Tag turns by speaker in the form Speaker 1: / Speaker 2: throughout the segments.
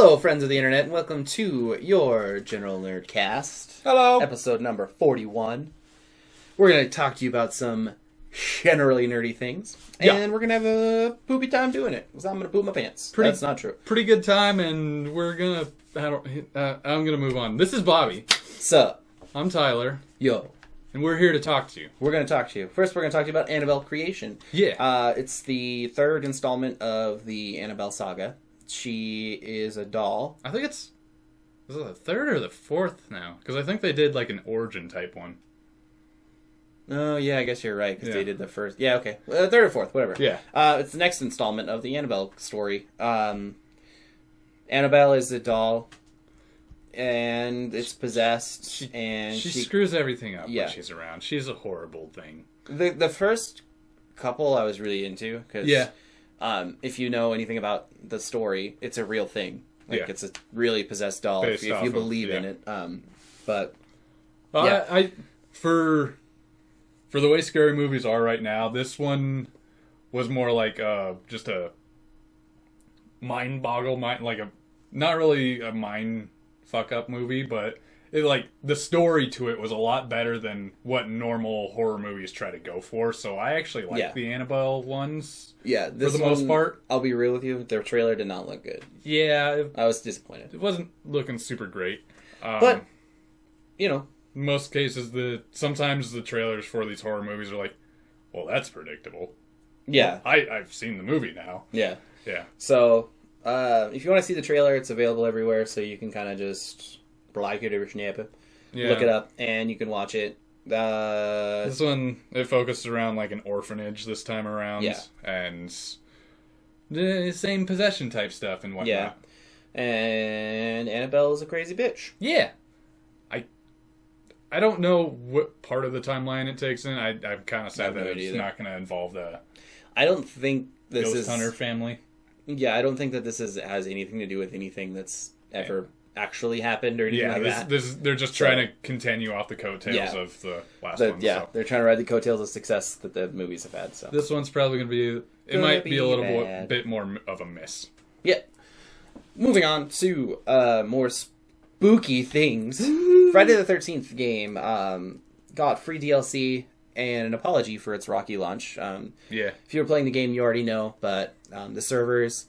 Speaker 1: Hello, friends of the internet, and welcome to your General Nerdcast.
Speaker 2: Hello.
Speaker 1: Episode number 41. We're going to talk to you about some generally nerdy things, and we're going to have a poopy time doing it, because I'm going to poop my pants. That's not true.
Speaker 2: Pretty good time, and we're going to... I'm going to move on. This is Bobby.
Speaker 1: Sup?
Speaker 2: I'm Tyler.
Speaker 1: Yo.
Speaker 2: And we're here to talk to you.
Speaker 1: We're going to talk to you. First, we're going to talk to you about Annabelle Creation.
Speaker 2: Yeah.
Speaker 1: It's the third installment of the Annabelle saga. She is a doll.
Speaker 2: I think is it the third or the fourth now? Because I think they did like an origin type one.
Speaker 1: Oh, yeah, I guess you're right, because they did the first... Yeah, okay. Third or fourth, whatever.
Speaker 2: Yeah.
Speaker 1: It's the next installment of the Annabelle story. Annabelle is a doll, and it's possessed,
Speaker 2: she screws everything up when she's around. She's a horrible thing.
Speaker 1: The first couple I was really into, because if you know anything about the story, it's a real thing. Like, it's a really possessed doll, if you believe in it. But,
Speaker 2: For the way scary movies are right now, this one was more like just a not really a mind fuck up movie, but the story to it was a lot better than what normal horror movies try to go for. So I actually like the Annabelle ones.
Speaker 1: Yeah,
Speaker 2: for the most part.
Speaker 1: I'll be real with you, their trailer did not look good.
Speaker 2: Yeah,
Speaker 1: I was disappointed.
Speaker 2: It wasn't looking super great,
Speaker 1: but you know.
Speaker 2: In most cases, sometimes the trailers for these horror movies are like, well, that's predictable.
Speaker 1: Yeah.
Speaker 2: Well, I've seen the movie now.
Speaker 1: Yeah.
Speaker 2: Yeah.
Speaker 1: So, if you want to see the trailer, it's available everywhere, so you can kind of just look it up, and you can watch it.
Speaker 2: This one, it focused around like an orphanage this time around.
Speaker 1: Yeah.
Speaker 2: And the same possession type stuff and whatnot.
Speaker 1: Yeah. And Annabelle is a crazy bitch.
Speaker 2: Yeah. I don't know what part of the timeline it takes in. I'm kind of sad that it's not going to involve the
Speaker 1: I don't think this
Speaker 2: Ghost Hunter family.
Speaker 1: Yeah, I don't think that this has anything to do with anything that's ever actually happened or anything like that.
Speaker 2: They're just trying to continue off the coattails of the last one.
Speaker 1: Yeah, they're trying to ride the coattails of success that the movies have had. So
Speaker 2: this one's probably going to be... It might be a little bit more of a miss.
Speaker 1: Yeah. Moving on to more spooky things. Friday the 13th game got free DLC and an apology for its rocky launch. If you were playing the game, you already know, but the servers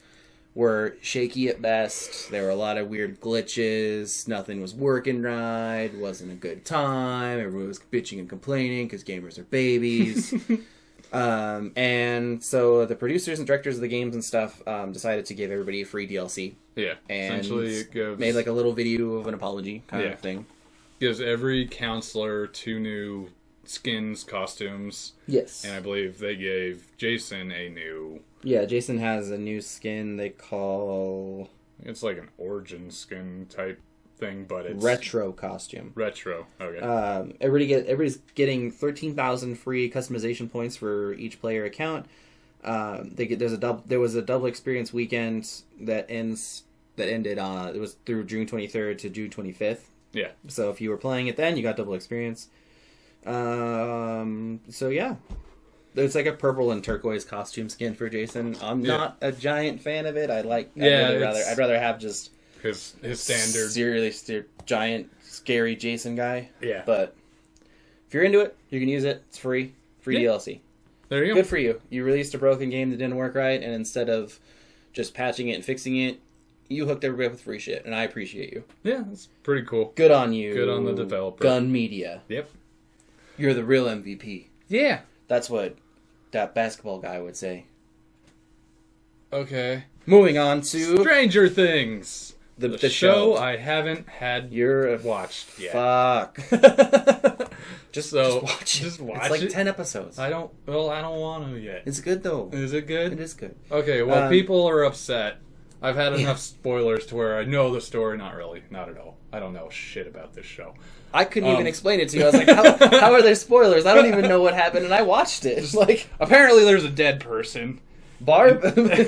Speaker 1: were shaky at best. There were a lot of weird glitches. Nothing was working right. Wasn't a good time. Everyone was bitching and complaining because gamers are babies. And so the producers and directors of the games and stuff decided to give everybody a free DLC.
Speaker 2: Yeah,
Speaker 1: and
Speaker 2: essentially it gives...
Speaker 1: made like a little video of an apology kind of thing.
Speaker 2: Gives every counselor 2 new skins, costumes.
Speaker 1: Yes.
Speaker 2: And I believe they gave Jason a new...
Speaker 1: Yeah, Jason has a new skin they call...
Speaker 2: It's like an origin skin type thing, but it's...
Speaker 1: Retro costume.
Speaker 2: Retro, okay.
Speaker 1: Everybody's getting 13,000 free customization points for each player account. There was a double experience weekend that ended it was through June 23rd to June 25th.
Speaker 2: Yeah.
Speaker 1: So if you were playing it then, you got double experience. So yeah. There's like a purple and turquoise costume skin for Jason. I'm not a giant fan of it. I'd rather have just
Speaker 2: his standard
Speaker 1: seriously giant scary Jason guy.
Speaker 2: Yeah.
Speaker 1: But if you're into it, you can use it. It's free DLC.
Speaker 2: There you go.
Speaker 1: Good for you. You released a broken game that didn't work right, and instead of just patching it and fixing it, you hooked everybody up with free shit, and I appreciate you.
Speaker 2: Yeah, that's pretty cool.
Speaker 1: Good on you.
Speaker 2: Good on the developer.
Speaker 1: Gun Media.
Speaker 2: Yep.
Speaker 1: You're the real MVP.
Speaker 2: Yeah.
Speaker 1: That's what that basketball guy would say.
Speaker 2: Okay.
Speaker 1: Moving on to...
Speaker 2: Stranger Things.
Speaker 1: The
Speaker 2: show I haven't watched yet.
Speaker 1: Fuck. Just watch it.
Speaker 2: Just watch
Speaker 1: it's like
Speaker 2: it.
Speaker 1: 10 episodes.
Speaker 2: I don't want to yet.
Speaker 1: It's good, though.
Speaker 2: Is it good?
Speaker 1: It is good.
Speaker 2: Okay, well, people are upset. I've had enough spoilers to where I know the story. Not really. Not at all. I don't know shit about this show.
Speaker 1: I couldn't even explain it to you. I was like, how are there spoilers? I don't even know what happened, and I watched it.
Speaker 2: Apparently there's a dead person.
Speaker 1: Barb? We'll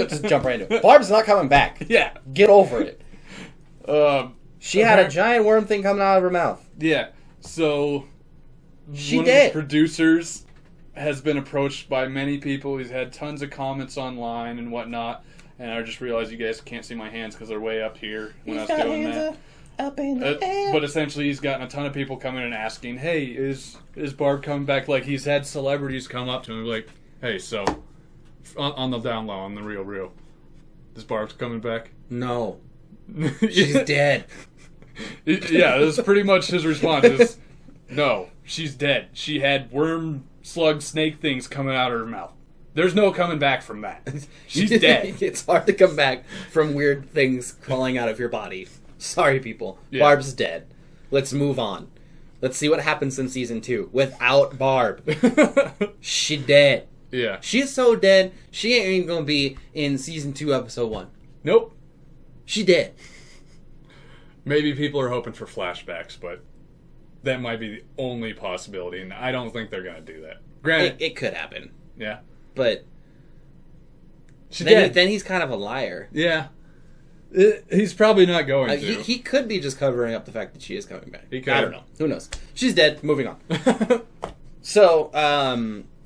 Speaker 1: just jump right into it. Barb's not coming back.
Speaker 2: Yeah.
Speaker 1: Get over it. She had a giant worm thing coming out of her mouth.
Speaker 2: Yeah. So...
Speaker 1: She
Speaker 2: one
Speaker 1: did.
Speaker 2: of the producers has been approached by many people. He's had tons of comments online and whatnot. And I just realized you guys can't see my hands because they're way up here when I was doing that.
Speaker 1: Up in the air.
Speaker 2: But essentially, he's gotten a ton of people coming and asking, "Hey, is Barb coming back?" Like, he's had celebrities come up to him like, "Hey, so on the down low, on the real, is Barb coming back?"
Speaker 1: No, she's dead.
Speaker 2: Yeah, that's pretty much his response. Is, no, she's dead. She had worm, slug, snake things coming out of her mouth. There's no coming back from that. She's dead.
Speaker 1: It's hard to come back from weird things crawling out of your body. Sorry, people. Yeah. Barb's dead. Let's move on. Let's see what happens in season 2 without Barb. She dead.
Speaker 2: Yeah.
Speaker 1: She's so dead, she ain't even gonna be in season 2, episode 1.
Speaker 2: Nope.
Speaker 1: She dead.
Speaker 2: Maybe people are hoping for flashbacks, but that might be the only possibility, and I don't think they're gonna do that. Granted,
Speaker 1: it could happen.
Speaker 2: Yeah.
Speaker 1: But then he's kind of a liar.
Speaker 2: Yeah. He's probably not going to.
Speaker 1: He could be just covering up the fact that she is coming back.
Speaker 2: He could.
Speaker 1: I don't know. Who knows? She's dead. Moving on. So,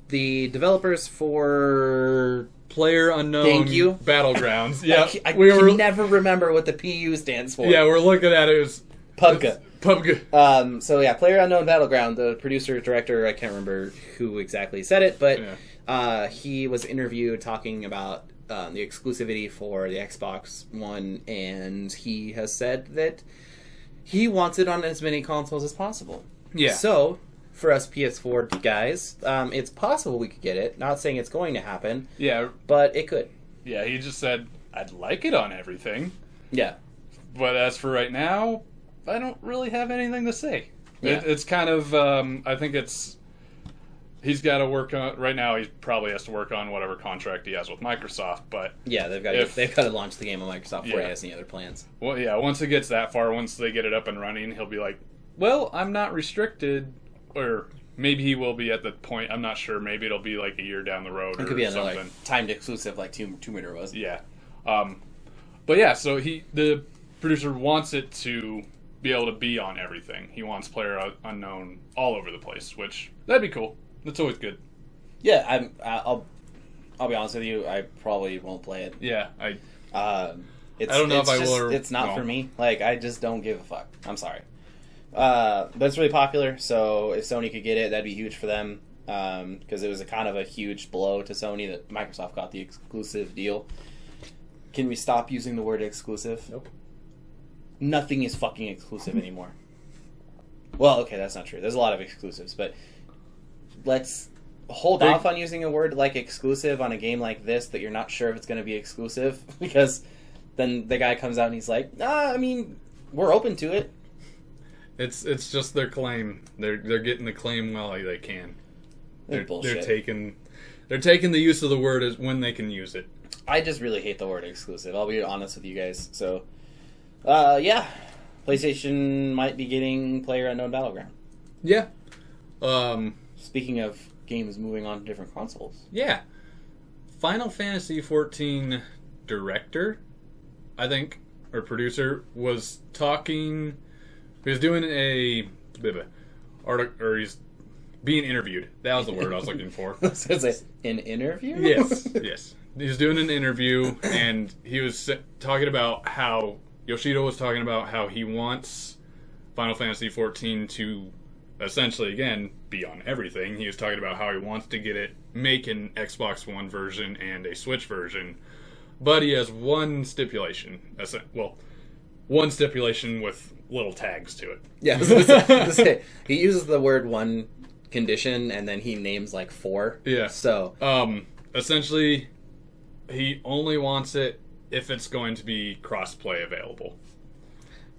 Speaker 1: the developers for
Speaker 2: PlayerUnknown
Speaker 1: Thank you.
Speaker 2: Battlegrounds. Yeah.
Speaker 1: I can never remember what the PU stands for.
Speaker 2: Yeah, we're looking at it as
Speaker 1: PUBG.
Speaker 2: PUBG.
Speaker 1: So yeah, PlayerUnknown Battleground, the producer, director, I can't remember who exactly said it, but he was interviewed talking about the exclusivity for the Xbox One, and he has said that he wants it on as many consoles as possible.
Speaker 2: Yeah.
Speaker 1: So, for us PS4 guys, it's possible we could get it. Not saying it's going to happen.
Speaker 2: Yeah.
Speaker 1: But it could.
Speaker 2: Yeah, he just said, I'd like it on everything.
Speaker 1: Yeah.
Speaker 2: But as for right now, I don't really have anything to say.
Speaker 1: Yeah.
Speaker 2: It's kind of, I think it's, he's got to work on, right now he probably has to work on whatever contract he has with Microsoft, but...
Speaker 1: Yeah, they've got to launch the game on Microsoft before he has any other plans.
Speaker 2: Well, yeah, once it gets that far, once they get it up and running, he'll be like, well, I'm not restricted, or maybe he will be at the point, I'm not sure, maybe it'll be like a year down the road or something. It could be another
Speaker 1: timed exclusive like Tomb Raider was.
Speaker 2: Yeah. But yeah, so the producer wants it to be able to be on everything. He wants PlayerUnknown all over the place, which, that'd be cool. That's always good.
Speaker 1: Yeah, I'll be honest with you. I probably won't play it.
Speaker 2: Yeah, I
Speaker 1: don't know if I will. It's not for me. Like, I just don't give a fuck. I'm sorry. But it's really popular. So if Sony could get it, that'd be huge for them. Because it was a kind of a huge blow to Sony that Microsoft got the exclusive deal. Can we stop using the word exclusive?
Speaker 2: Nope.
Speaker 1: Nothing is fucking exclusive anymore. Well, okay, that's not true. There's a lot of exclusives, but let's hold off on using a word like exclusive on a game like this that you're not sure if it's going to be exclusive, because then the guy comes out and he's like, I mean, we're open to it.
Speaker 2: It's just their claim. They're getting the claim while they can. They're taking the use of the word as when they can use it.
Speaker 1: I just really hate the word exclusive. I'll be honest with you guys. So, yeah, PlayStation might be getting PlayerUnknown Battleground.
Speaker 2: Yeah.
Speaker 1: Speaking of games moving on to different consoles.
Speaker 2: Yeah. Final Fantasy XIV director, I think, or producer, was talking... He was doing or he's being interviewed. That was the word I was looking for.
Speaker 1: So it's an interview?
Speaker 2: Yes, yes. He was doing an interview, and he was talking about how... Yoshida was talking about how he wants Final Fantasy XIV to... essentially, again, be on everything. He was talking about how he wants to get it, make an Xbox One version and a Switch version, but he has one stipulation. Well, one stipulation with little tags to it.
Speaker 1: Yeah, he uses the word one condition, and then he names like 4.
Speaker 2: Yeah.
Speaker 1: So,
Speaker 2: essentially, he only wants it if it's going to be cross-play available.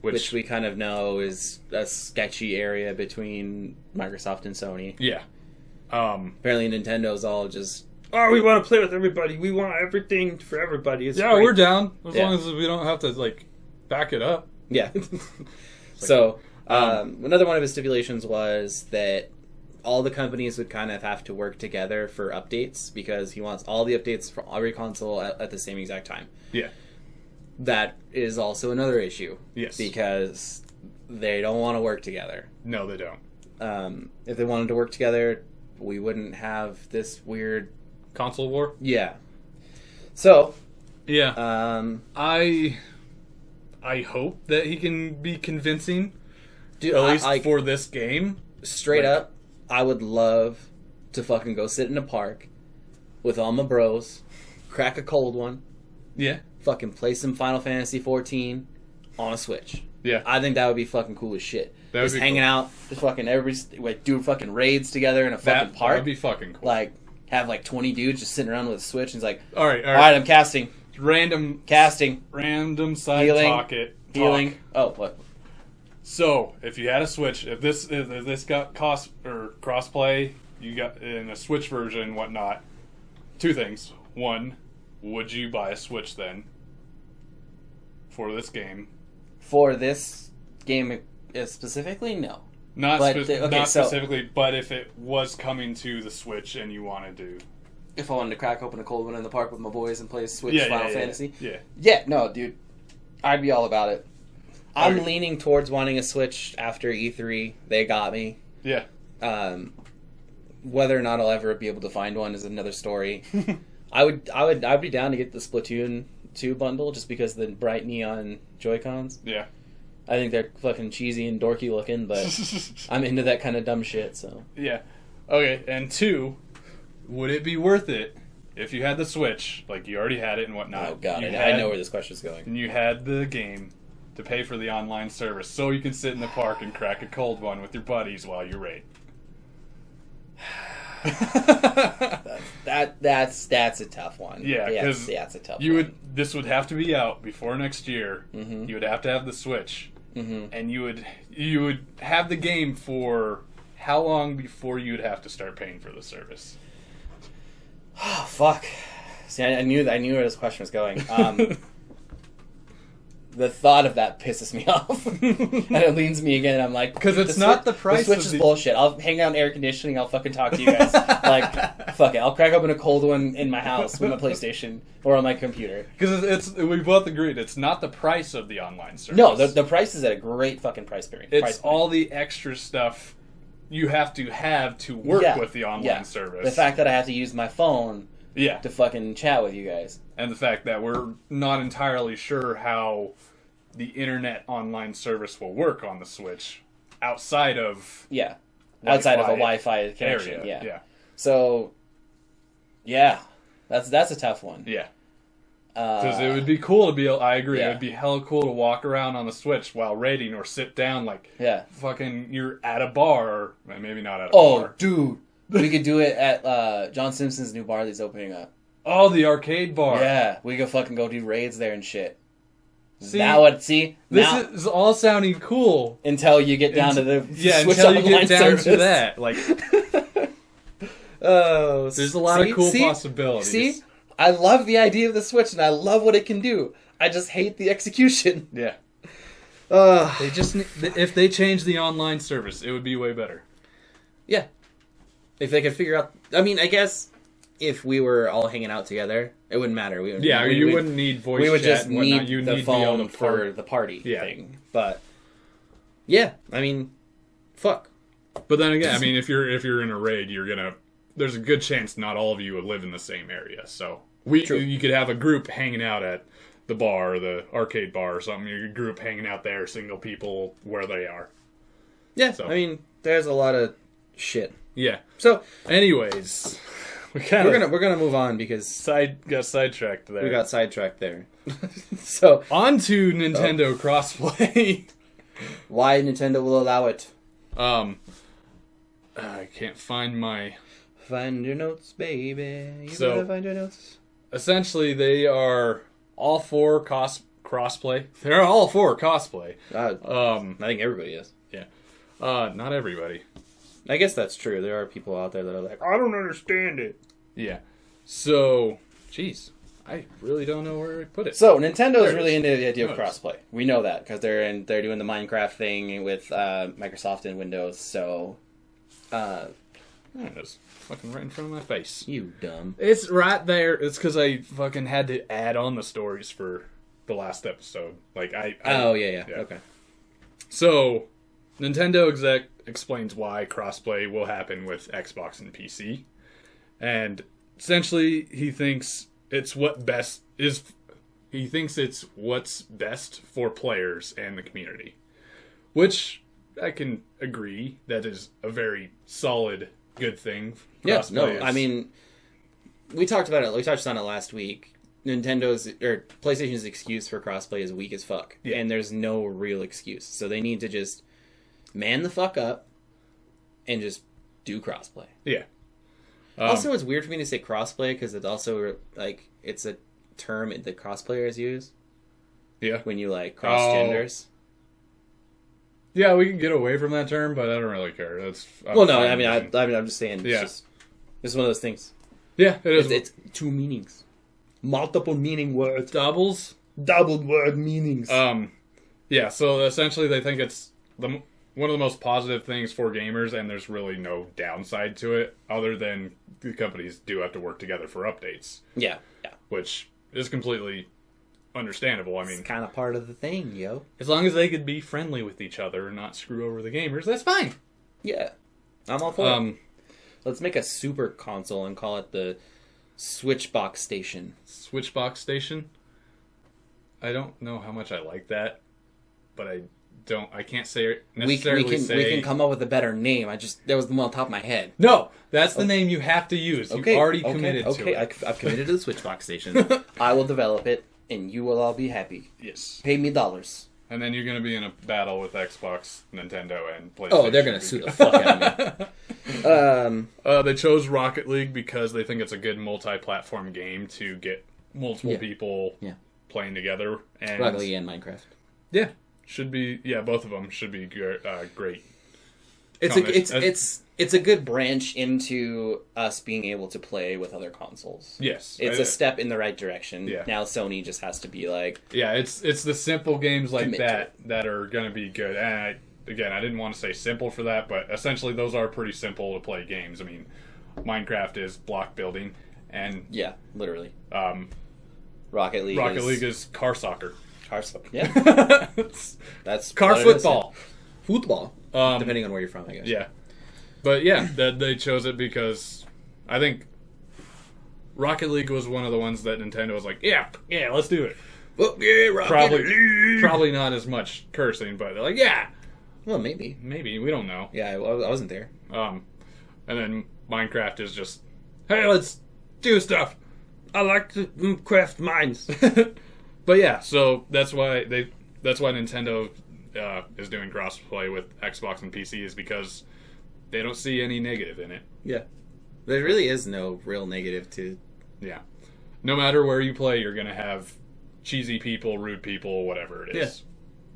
Speaker 1: Which we kind of know is a sketchy area between Microsoft and Sony.
Speaker 2: Yeah.
Speaker 1: Apparently Nintendo's all just, we want to play with everybody. We want everything for everybody. It's
Speaker 2: great. We're down. As long as we don't have to, back it up.
Speaker 1: Yeah. So, another one of his stipulations was that all the companies would kind of have to work together for updates, because he wants all the updates for every console at the same exact time.
Speaker 2: Yeah.
Speaker 1: That is also another issue.
Speaker 2: Yes.
Speaker 1: Because they don't want to work together.
Speaker 2: No, they don't.
Speaker 1: If they wanted to work together, we wouldn't have this weird
Speaker 2: console war.
Speaker 1: Yeah. So.
Speaker 2: Yeah. I hope that he can be convincing.
Speaker 1: Dude,
Speaker 2: at least for this game.
Speaker 1: Straight up, I would love to fucking go sit in a park with all my bros, crack a cold one.
Speaker 2: Yeah.
Speaker 1: Fucking play some Final Fantasy XIV on a Switch.
Speaker 2: Yeah.
Speaker 1: I think that would be fucking cool as shit.
Speaker 2: That would
Speaker 1: just
Speaker 2: be
Speaker 1: hanging
Speaker 2: cool.
Speaker 1: out, just fucking everybody, like, do fucking raids together in a fucking park.
Speaker 2: That would be fucking cool.
Speaker 1: Like, have like 20 dudes just sitting around with a Switch and it's like,
Speaker 2: all right,
Speaker 1: I'm casting.
Speaker 2: Random
Speaker 1: Healing.
Speaker 2: side
Speaker 1: Healing. Oh, what?
Speaker 2: So, if you had a Switch, if this got crossplay, you got in a Switch version and whatnot, two things. One, would you buy a Switch then for this game?
Speaker 1: For this game specifically, no.
Speaker 2: Not specifically, but if it was coming to the Switch and you wanted to.
Speaker 1: If I wanted to crack open a cold one in the park with my boys and play Switch Final Fantasy.
Speaker 2: Yeah,
Speaker 1: no, dude. I'd be all about it. I'm leaning towards wanting a Switch after E3. They got me.
Speaker 2: Yeah.
Speaker 1: Whether or not I'll ever be able to find one is another story. I'd be down to get the Splatoon 2 bundle just because of the bright neon Joy-Cons.
Speaker 2: Yeah.
Speaker 1: I think they're fucking cheesy and dorky looking, but I'm into that kind of dumb shit, so.
Speaker 2: Yeah. Okay, and two, would it be worth it if you had the Switch, like you already had it and whatnot?
Speaker 1: Oh god, I know where this question's going.
Speaker 2: And you had the game to pay for the online service so you can sit in the park and crack a cold one with your buddies while you raid.
Speaker 1: That's a tough one.
Speaker 2: Yeah, because
Speaker 1: that's a tough one.
Speaker 2: This would have to be out before next year.
Speaker 1: Mm-hmm.
Speaker 2: You would have to have the Switch,
Speaker 1: and
Speaker 2: you would have the game for how long before you'd have to start paying for the service?
Speaker 1: Oh fuck! See, I knew where this question was going. The thought of that pisses me off, and it leans me again. I'm like,
Speaker 2: because it's not the price.
Speaker 1: The Switch is bullshit. I'll hang out in air conditioning. I'll fucking talk to you guys. Like, fuck it. I'll crack open a cold one in my house with my PlayStation or on my computer.
Speaker 2: Because we both agreed it's not the price of the online service.
Speaker 1: No, the price is at a great fucking price period.
Speaker 2: It's all the extra stuff you have to work with the online service.
Speaker 1: The fact that I have to use my phone.
Speaker 2: Yeah.
Speaker 1: To fucking chat with you guys.
Speaker 2: And the fact that we're not entirely sure how the internet online service will work on the Switch outside of
Speaker 1: outside of a Wi-Fi connection.
Speaker 2: Area. Yeah.
Speaker 1: So, yeah, that's a tough one.
Speaker 2: Yeah. Because it would be cool to be. I agree.
Speaker 1: Yeah.
Speaker 2: It would be hella cool to walk around on the Switch while raiding or sit down like fucking you're at a bar. Or maybe not at a bar.
Speaker 1: Oh, dude. We could do it at John Simpson's new bar that's opening up.
Speaker 2: Oh, the arcade bar.
Speaker 1: Yeah, we could fucking go do raids there and shit.
Speaker 2: This is all sounding cool
Speaker 1: until you get down to the
Speaker 2: until you get down service. To that. Like, there's a lot of cool possibilities.
Speaker 1: See, I love the idea of the Switch and I love what it can do. I just hate the execution.
Speaker 2: Yeah. They just if they change the online service, it would be way better.
Speaker 1: Yeah. If they could figure out... I mean, I guess if we were all hanging out together, it wouldn't matter.
Speaker 2: You wouldn't need voice chat.
Speaker 1: We would just need
Speaker 2: you
Speaker 1: the phone for the party thing. But, yeah, I mean, fuck.
Speaker 2: But then again, I mean, if you're in a raid, there's a good chance not all of you would live in the same area. So you could have a group hanging out at the bar, or the arcade bar or something. Your group hanging out there, single people where they are.
Speaker 1: Yeah, so. I mean, there's a lot of shit.
Speaker 2: Yeah.
Speaker 1: So,
Speaker 2: anyways, we're
Speaker 1: gonna move on because
Speaker 2: got sidetracked there.
Speaker 1: We got sidetracked there. So
Speaker 2: on to Nintendo crossplay.
Speaker 1: Why Nintendo will allow it?
Speaker 2: I can't find
Speaker 1: your notes, baby. You gotta find your notes.
Speaker 2: Essentially, they are all for crossplay. They're all for cosplay.
Speaker 1: I think everybody is.
Speaker 2: Yeah. Not everybody.
Speaker 1: I guess that's true. There are people out there that are like, I don't understand it.
Speaker 2: Yeah. So, jeez, I really don't know where to put it.
Speaker 1: So, Nintendo's really into the idea of crossplay. We know that because they're doing the Minecraft thing with Microsoft and Windows. So,
Speaker 2: it is fucking right in front of my face.
Speaker 1: You dumb.
Speaker 2: It's right there. It's because I fucking had to add on the stories for the last episode. Like
Speaker 1: yeah. Okay.
Speaker 2: So, Nintendo exec explains why crossplay will happen with Xbox and PC. And essentially, he thinks it's what's best for players and the community. Which I can agree that is a very solid, good thing.
Speaker 1: Yes, no, I mean, we touched on it last week. PlayStation's excuse for crossplay is weak as fuck. Yeah. And there's no real excuse. So they need to just man the fuck up and just do crossplay.
Speaker 2: Yeah.
Speaker 1: Also, it's weird for me to say crossplay because it's also, like, it's a term that crossplayers use.
Speaker 2: Yeah.
Speaker 1: When you, like, cross genders.
Speaker 2: Yeah, we can get away from that term, but I don't really care. I'm
Speaker 1: just saying, it's just one of those things.
Speaker 2: Yeah, it is.
Speaker 1: It's two meanings. Multiple meaning words.
Speaker 2: Double
Speaker 1: word meanings.
Speaker 2: Yeah, so essentially they think it's one of the most positive things for gamers, and there's really no downside to it, other than the companies do have to work together for updates.
Speaker 1: Yeah.
Speaker 2: Which is completely understandable. I mean,
Speaker 1: it's kind of part of the thing, yo.
Speaker 2: As long as they could be friendly with each other and not screw over the gamers, that's fine.
Speaker 1: Yeah. I'm all for it. Let's make a super console and call it the Switchbox Station.
Speaker 2: Switchbox Station? I don't know how much I like that, but I can't say necessarily
Speaker 1: we can come up with a better name. That was the one on top of my head.
Speaker 2: No, that's the name you have to use. You've already committed to it.
Speaker 1: I've committed to the Switchbox Station. I will develop it, and you will all be happy.
Speaker 2: Yes.
Speaker 1: Pay me dollars.
Speaker 2: And then you're going to be in a battle with Xbox, Nintendo, and PlayStation.
Speaker 1: Oh, they're going to sue the fuck out of me.
Speaker 2: They chose Rocket League because they think it's a good multi-platform game to get multiple people playing together. And
Speaker 1: Rocket League and Minecraft.
Speaker 2: Yeah. Should be, both of them should be great.
Speaker 1: It's a good branch into us being able to play with other consoles.
Speaker 2: Yes.
Speaker 1: It's a step in the right direction.
Speaker 2: Yeah.
Speaker 1: Now Sony just has to be like...
Speaker 2: Yeah, it's the simple games like that are going to be good. And I didn't want to say simple for that, but essentially those are pretty simple to play games. I mean, Minecraft is block building, and...
Speaker 1: Yeah, literally. Rocket
Speaker 2: League is car soccer.
Speaker 1: Car soccer, yeah. That's
Speaker 2: car football.
Speaker 1: Football. Depending on where you're from, I guess.
Speaker 2: Yeah. But yeah, they chose it because I think Rocket League was one of the ones that Nintendo was like, yeah, let's do it.
Speaker 1: Oh, yeah, Rocket League.
Speaker 2: Probably not as much cursing, but they're like, yeah.
Speaker 1: Well, maybe.
Speaker 2: We don't know.
Speaker 1: Yeah, I wasn't there.
Speaker 2: And then Minecraft is just, hey, let's do stuff.
Speaker 1: I like to craft mines.
Speaker 2: But yeah, so that's why Nintendo is doing crossplay with Xbox and PC, is because they don't see any negative in it.
Speaker 1: Yeah. There really is no real negative to...
Speaker 2: Yeah. No matter where you play, you're going to have cheesy people, rude people, whatever it is.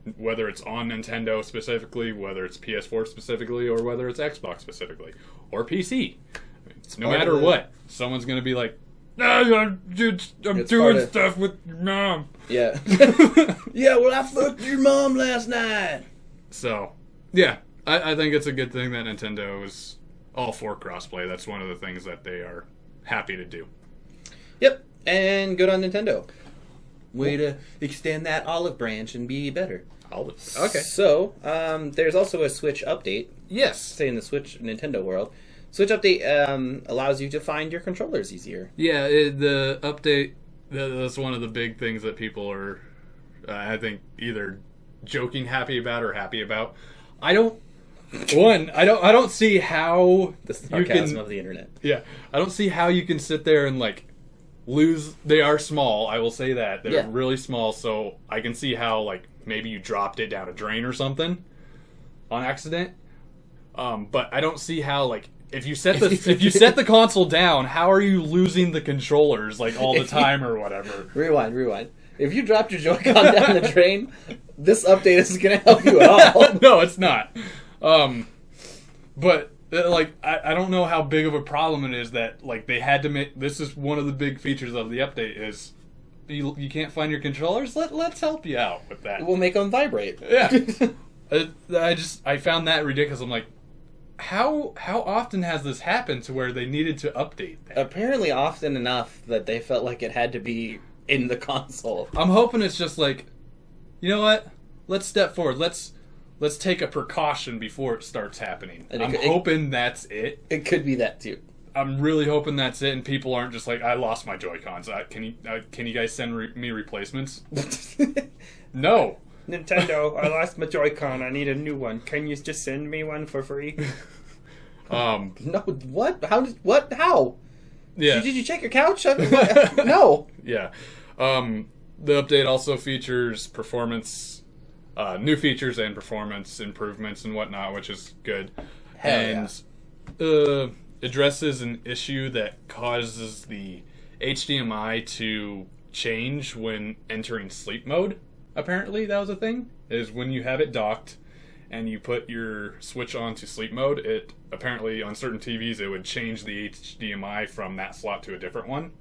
Speaker 2: Yeah. Whether it's on Nintendo specifically, whether it's PS4 specifically, or whether it's Xbox specifically, or PC. No matter what, someone's going to be like, I'm doing stuff with your mom.
Speaker 1: Yeah. Yeah, well, I fucked your mom last night.
Speaker 2: So, yeah. I think it's a good thing that Nintendo is all for crossplay. That's one of the things that they are happy to do.
Speaker 1: Yep. And good on Nintendo. Way to extend that olive branch and be better.
Speaker 2: Olive. Okay.
Speaker 1: So, there's also a Switch update.
Speaker 2: Yes.
Speaker 1: Say in the Switch Nintendo world. Switch update allows you to find your controllers easier.
Speaker 2: Yeah, the update, that's one of the big things that people are, I think, either joking happy about or happy about. I don't see how
Speaker 1: the sarcasm of the internet.
Speaker 2: Yeah, I don't see how you can sit there and like lose. They are small, I will say that. They're really small, so I can see how like maybe you dropped it down a drain or something on accident. But I don't see how like if you set the console down, how are you losing the controllers like all the time or whatever?
Speaker 1: Rewind. If you dropped your Joy-Con down the drain, this update isn't going to help you at all.
Speaker 2: No, it's not. But like I don't know how big of a problem it is that like they had to make. This is one of the big features of the update is you can't find your controllers. Let's help you out with that.
Speaker 1: We'll make them vibrate.
Speaker 2: Yeah. I found that ridiculous. I'm like, how often has this happened to where they needed to update that?
Speaker 1: Apparently often enough that they felt like it had to be in the console.
Speaker 2: I'm hoping it's just like, you know what? Let's step forward. Let's let's take a precaution before it starts happening.
Speaker 1: And
Speaker 2: I'm hoping that's it.
Speaker 1: It could be that too.
Speaker 2: I'm really hoping that's it, and people aren't just like, I lost my Joy-Cons. Can you guys send me replacements? No.
Speaker 3: Nintendo, I lost my Joy-Con. I need a new one. Can you just send me one for free?
Speaker 1: No, what? How?
Speaker 2: Yeah.
Speaker 1: Did you check your couch? No.
Speaker 2: Yeah. The update also features performance, new features and performance improvements and whatnot, which is good. And addresses an issue that causes the HDMI to change when entering sleep mode. Apparently, that was a thing. Is when you have it docked and you put your Switch on to sleep mode, it apparently on certain TVs it would change the HDMI from that slot to a different one.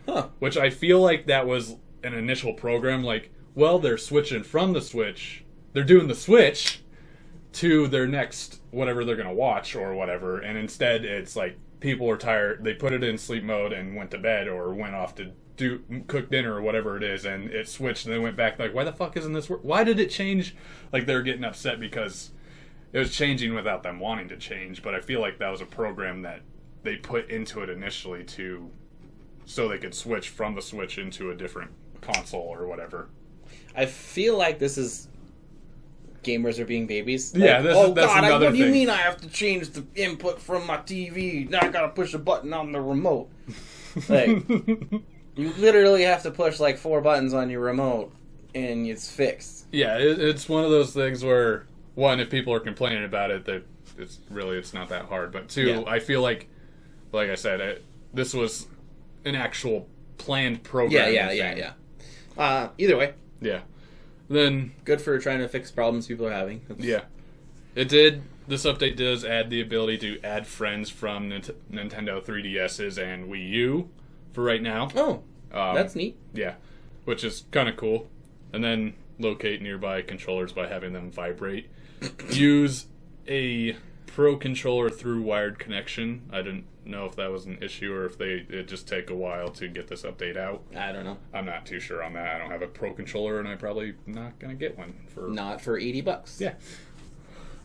Speaker 1: Huh.
Speaker 2: Which I feel like that was an initial program. Like, well, they're switching from the Switch. They're doing the switch to their next whatever they're going to watch or whatever, and instead it's like people are tired, they put it in sleep mode and went to bed or went off to cook dinner or whatever it is, and it switched and then went back like, why the fuck isn't this why did it change? Like, they're getting upset because it was changing without them wanting to change, but I feel like that was a program that they put into it initially so they could switch from the Switch into a different console or whatever.
Speaker 1: I feel like this is gamers are being babies.
Speaker 2: Yeah,
Speaker 1: like,
Speaker 2: that's another
Speaker 1: what do you
Speaker 2: thing.
Speaker 1: mean I have to change the input from my TV? Now I gotta push a button on the remote. Like, you literally have to push like 4 buttons on your remote and it's fixed.
Speaker 2: Yeah, it's one of those things where, one, if people are complaining about it, that it's not that hard. But two,
Speaker 1: Yeah.
Speaker 2: I feel like I said, this was an actual planned program.
Speaker 1: Yeah. Either way,
Speaker 2: Yeah. Then,
Speaker 1: good for trying to fix problems people are having.
Speaker 2: yeah. This update does add the ability to add friends from Nintendo 3DSs and Wii U for right now.
Speaker 1: Oh, that's neat.
Speaker 2: Yeah, which is kind of cool. And then locate nearby controllers by having them vibrate. Use a Pro controller through wired connection. I didn't know if that was an issue or if it just take a while to get this update out.
Speaker 1: I don't know.
Speaker 2: I'm not too sure on that. I don't have a Pro controller, and I'm probably not gonna get one
Speaker 1: Not for $80.
Speaker 2: Yeah.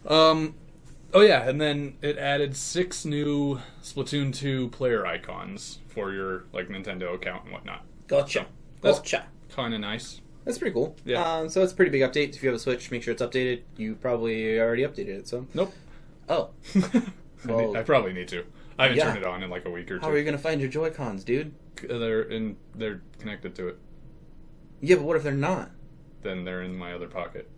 Speaker 2: Oh yeah, and then it added 6 new Splatoon 2 player icons for your like Nintendo account and whatnot.
Speaker 1: Gotcha.
Speaker 2: That's
Speaker 1: Gotcha.
Speaker 2: kind of nice.
Speaker 1: That's pretty cool.
Speaker 2: Yeah.
Speaker 1: So it's a pretty big update. If you have a Switch, make sure it's updated. You probably already updated it, so...
Speaker 2: Nope.
Speaker 1: Oh. Well,
Speaker 2: I probably need to. I haven't
Speaker 1: yeah.
Speaker 2: turned it on in like a week or two.
Speaker 1: How are you going to find your Joy-Cons, dude?
Speaker 2: They're connected to it.
Speaker 1: Yeah, but what if they're not?
Speaker 2: Then they're in my other pocket.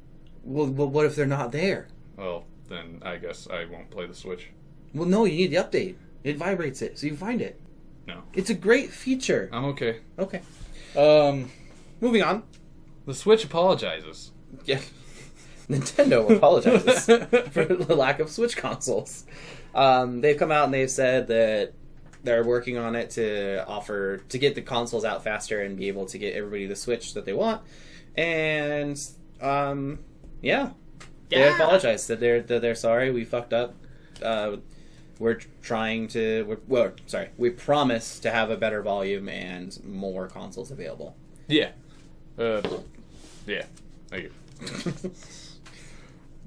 Speaker 1: Well, what if they're not there?
Speaker 2: Well, then I guess I won't play the Switch.
Speaker 1: Well, no, you need the update. It vibrates it, so you find it.
Speaker 2: No.
Speaker 1: It's a great feature.
Speaker 2: I'm okay.
Speaker 1: Okay. Moving on.
Speaker 2: The Switch apologizes.
Speaker 1: Yeah. Nintendo apologizes for the lack of Switch consoles. They've come out and they've said that they're working on it to get the consoles out faster and be able to get everybody the Switch that they want. And yeah. They apologize. That they're sorry. We fucked up. We promise to have a better volume and more consoles available.
Speaker 2: Yeah. Yeah. Thank you.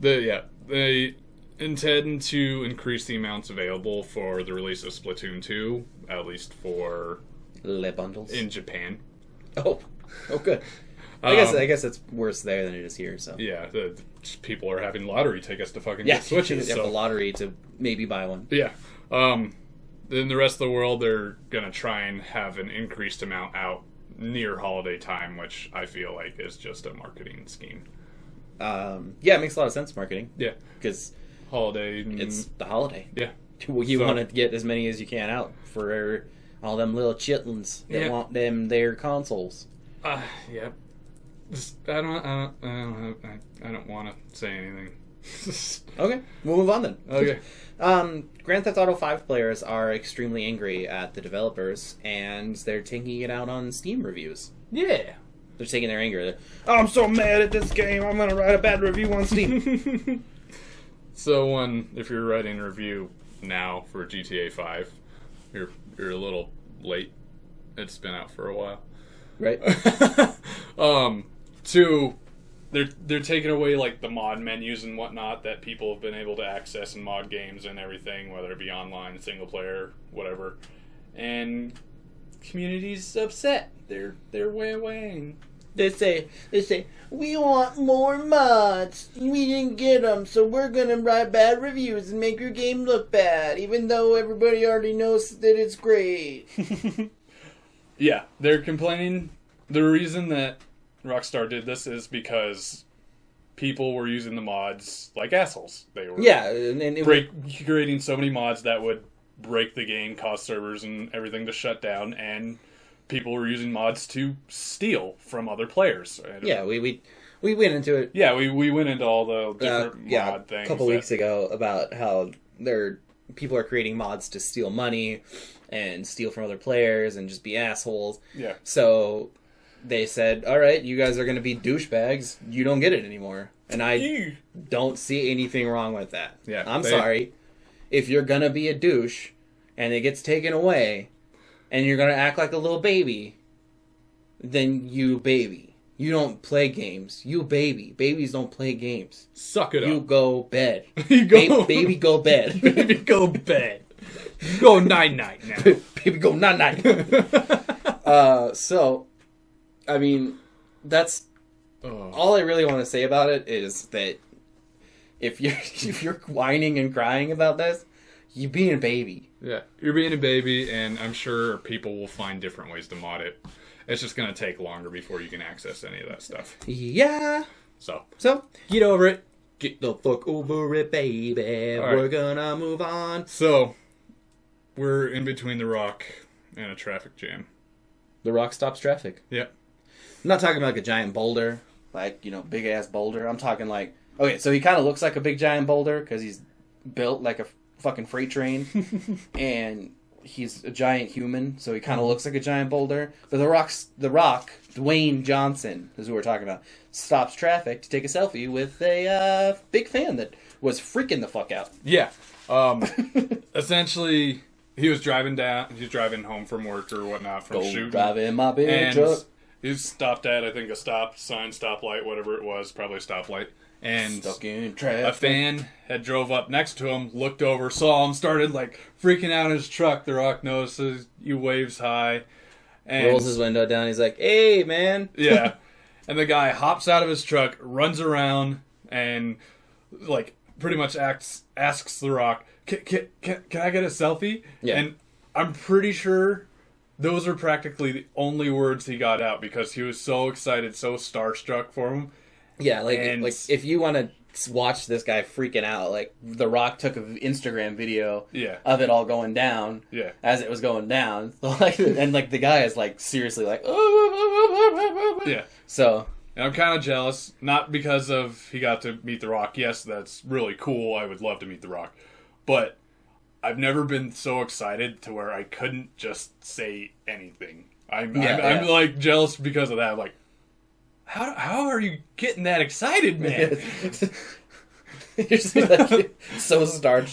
Speaker 2: They intend to increase the amounts available for the release of Splatoon 2, at least for
Speaker 1: Le bundles
Speaker 2: in Japan.
Speaker 1: Oh, good. I guess it's worse there than it is here. So
Speaker 2: yeah, people are having lottery tickets to fucking get Switches.
Speaker 1: You have the lottery to maybe buy one.
Speaker 2: Yeah. In the rest of the world, they're gonna try and have an increased amount out near holiday time, which I feel like is just a marketing scheme.
Speaker 1: Yeah, it makes a lot of sense marketing.
Speaker 2: Yeah,
Speaker 1: because
Speaker 2: holiday.
Speaker 1: It's the holiday.
Speaker 2: Yeah,
Speaker 1: you want to get as many as you can out for all them little chitlins that want their consoles.
Speaker 2: Yeah. I don't want to say anything.
Speaker 1: Okay, we'll move on then.
Speaker 2: Okay.
Speaker 1: Grand Theft Auto 5 players are extremely angry at the developers, and they're taking it out on Steam reviews.
Speaker 2: Yeah.
Speaker 1: They're taking their anger.
Speaker 3: Oh, I'm so mad at this game. I'm gonna write a bad review on Steam.
Speaker 2: So, if you're writing a review now for GTA 5, you're a little late. It's been out for a while.
Speaker 1: Right.
Speaker 2: 2, they're taking away like the mod menus and whatnot that people have been able to access in mod games and everything, whether it be online, single player, whatever. And community's upset. They're weighing.
Speaker 1: They say, we want more mods. We didn't get them, so we're gonna write bad reviews and make your game look bad, even though everybody already knows that it's great.
Speaker 2: Yeah, they're complaining. The reason that Rockstar did this is because people were using the mods like assholes. They were creating so many mods that would break the game, cause servers and everything to shut down, and people were using mods to steal from other players.
Speaker 1: Yeah, we went into it.
Speaker 2: Yeah, we went into all the different mod things.
Speaker 1: A couple weeks ago about how people are creating mods to steal money and steal from other players and just be assholes.
Speaker 2: Yeah.
Speaker 1: So they said, all right, you guys are going to be douchebags. You don't get it anymore. And I don't see anything wrong with that.
Speaker 2: Yeah,
Speaker 1: I'm sorry. If you're going to be a douche and it gets taken away and you're going to act like a little baby, then you baby. You don't play games. You baby. Babies don't play games.
Speaker 2: Suck it up.
Speaker 1: You go bed.
Speaker 2: Baby
Speaker 1: go bed.
Speaker 2: Baby go bed. Go night-night now.
Speaker 1: Baby go night-night. So, I mean, that's all I really want to say about it is that if you're whining and crying about this, you're being a baby.
Speaker 2: Yeah, you're being a baby, and I'm sure people will find different ways to mod it. It's just going to take longer before you can access any of that stuff.
Speaker 1: Yeah.
Speaker 2: So
Speaker 1: get over it. Get the fuck over it, baby.
Speaker 2: All right.
Speaker 1: We're gonna move on.
Speaker 2: So, we're in between the Rock and a traffic jam.
Speaker 1: The Rock stops traffic.
Speaker 2: Yep.
Speaker 1: I'm not talking about like a giant boulder, like, big ass boulder. I'm talking like, okay, so he kind of looks like a big giant boulder because he's built like a fucking freight train, and he's a giant human, so he kind of looks like a giant boulder. But the Rock, Dwayne Johnson, is who we're talking about, stops traffic to take a selfie with a big fan that was freaking the fuck out.
Speaker 2: Yeah. Essentially, he was driving home from work or whatnot from shooting.
Speaker 1: Driving my big truck.
Speaker 2: He stopped at, I think, a stoplight, whatever it was, probably a stoplight. And
Speaker 1: stuck in traffic.
Speaker 2: A fan had drove up next to him, looked over, saw him, started like freaking out in his truck. The Rock notices, he waves hi. And
Speaker 1: rolls his window down. He's like, hey, man.
Speaker 2: Yeah. And the guy hops out of his truck, runs around, and like pretty much asks The Rock, can I get a selfie?
Speaker 1: Yeah.
Speaker 2: And I'm pretty sure those are practically the only words he got out because he was so excited, so starstruck for him.
Speaker 1: Yeah, like if you want to watch this guy freaking out, like The Rock took an Instagram video of it all going down as it was going down. And the guy is like seriously like
Speaker 2: yeah.
Speaker 1: So
Speaker 2: and I'm kind of jealous, not because of he got to meet The Rock. Yes, that's really cool. I would love to meet The Rock. But I've never been so excited to where I couldn't just say anything. I'm like jealous because of that. I'm like, how are you getting that excited, man?
Speaker 1: You're just like, so starstruck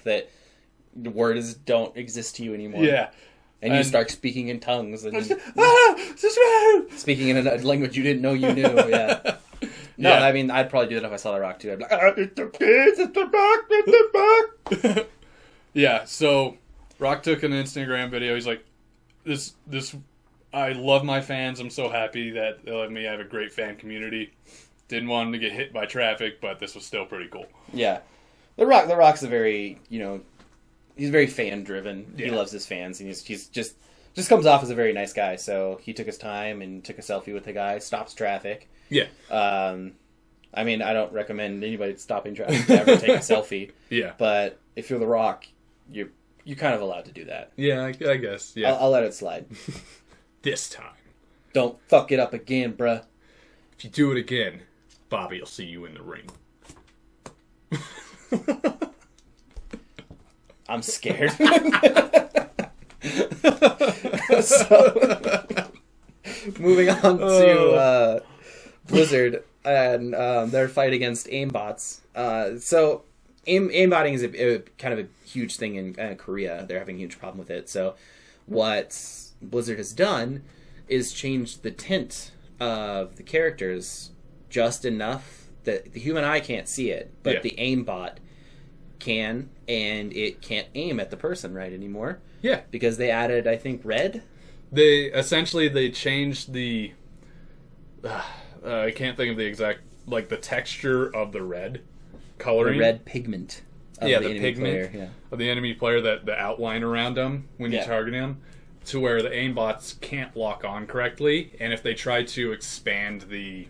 Speaker 1: that the words don't exist to you anymore.
Speaker 2: Yeah.
Speaker 1: And you start speaking in tongues and speaking in a language you didn't know you knew. Yeah. No, yeah. I mean, I'd probably do that if I saw The Rock too. I'd be like, it's the kids, it's The Rock, it's The Rock.
Speaker 2: Yeah, so Rock took an Instagram video. He's like, this, I love my fans. I'm so happy that they let me have a great fan community. Didn't want him to get hit by traffic, but this was still pretty cool.
Speaker 1: Yeah. The Rock's a very, he's very fan driven. Yeah. He loves his fans, and he's just comes off as a very nice guy. So he took his time and took a selfie with the guy, stops traffic.
Speaker 2: Yeah.
Speaker 1: I mean, I don't recommend anybody stopping traffic to ever take a selfie.
Speaker 2: Yeah.
Speaker 1: But if you're The Rock, you're kind of allowed to do that.
Speaker 2: Yeah, I guess. Yeah.
Speaker 1: I'll let it slide.
Speaker 2: This time.
Speaker 1: Don't fuck it up again, bruh.
Speaker 2: If you do it again, Bobby will see you in the ring.
Speaker 1: I'm scared. So, moving on to Blizzard and their fight against Aimbots. So aimbotting is a kind of a huge thing in Korea. They're having a huge problem with it. So what Blizzard has done is changed the tint of the characters just enough that the human eye can't see it, but the aimbot can, and it can't aim at the person right anymore.
Speaker 2: Yeah.
Speaker 1: Because they added, I think, red?
Speaker 2: They changed the... I can't think of the exact... Like, the texture of the red coloring.
Speaker 1: The red pigment.
Speaker 2: The pigment of the enemy player, that the outline around them when you target him, to where the aimbots can't lock on correctly, and if they try to expand the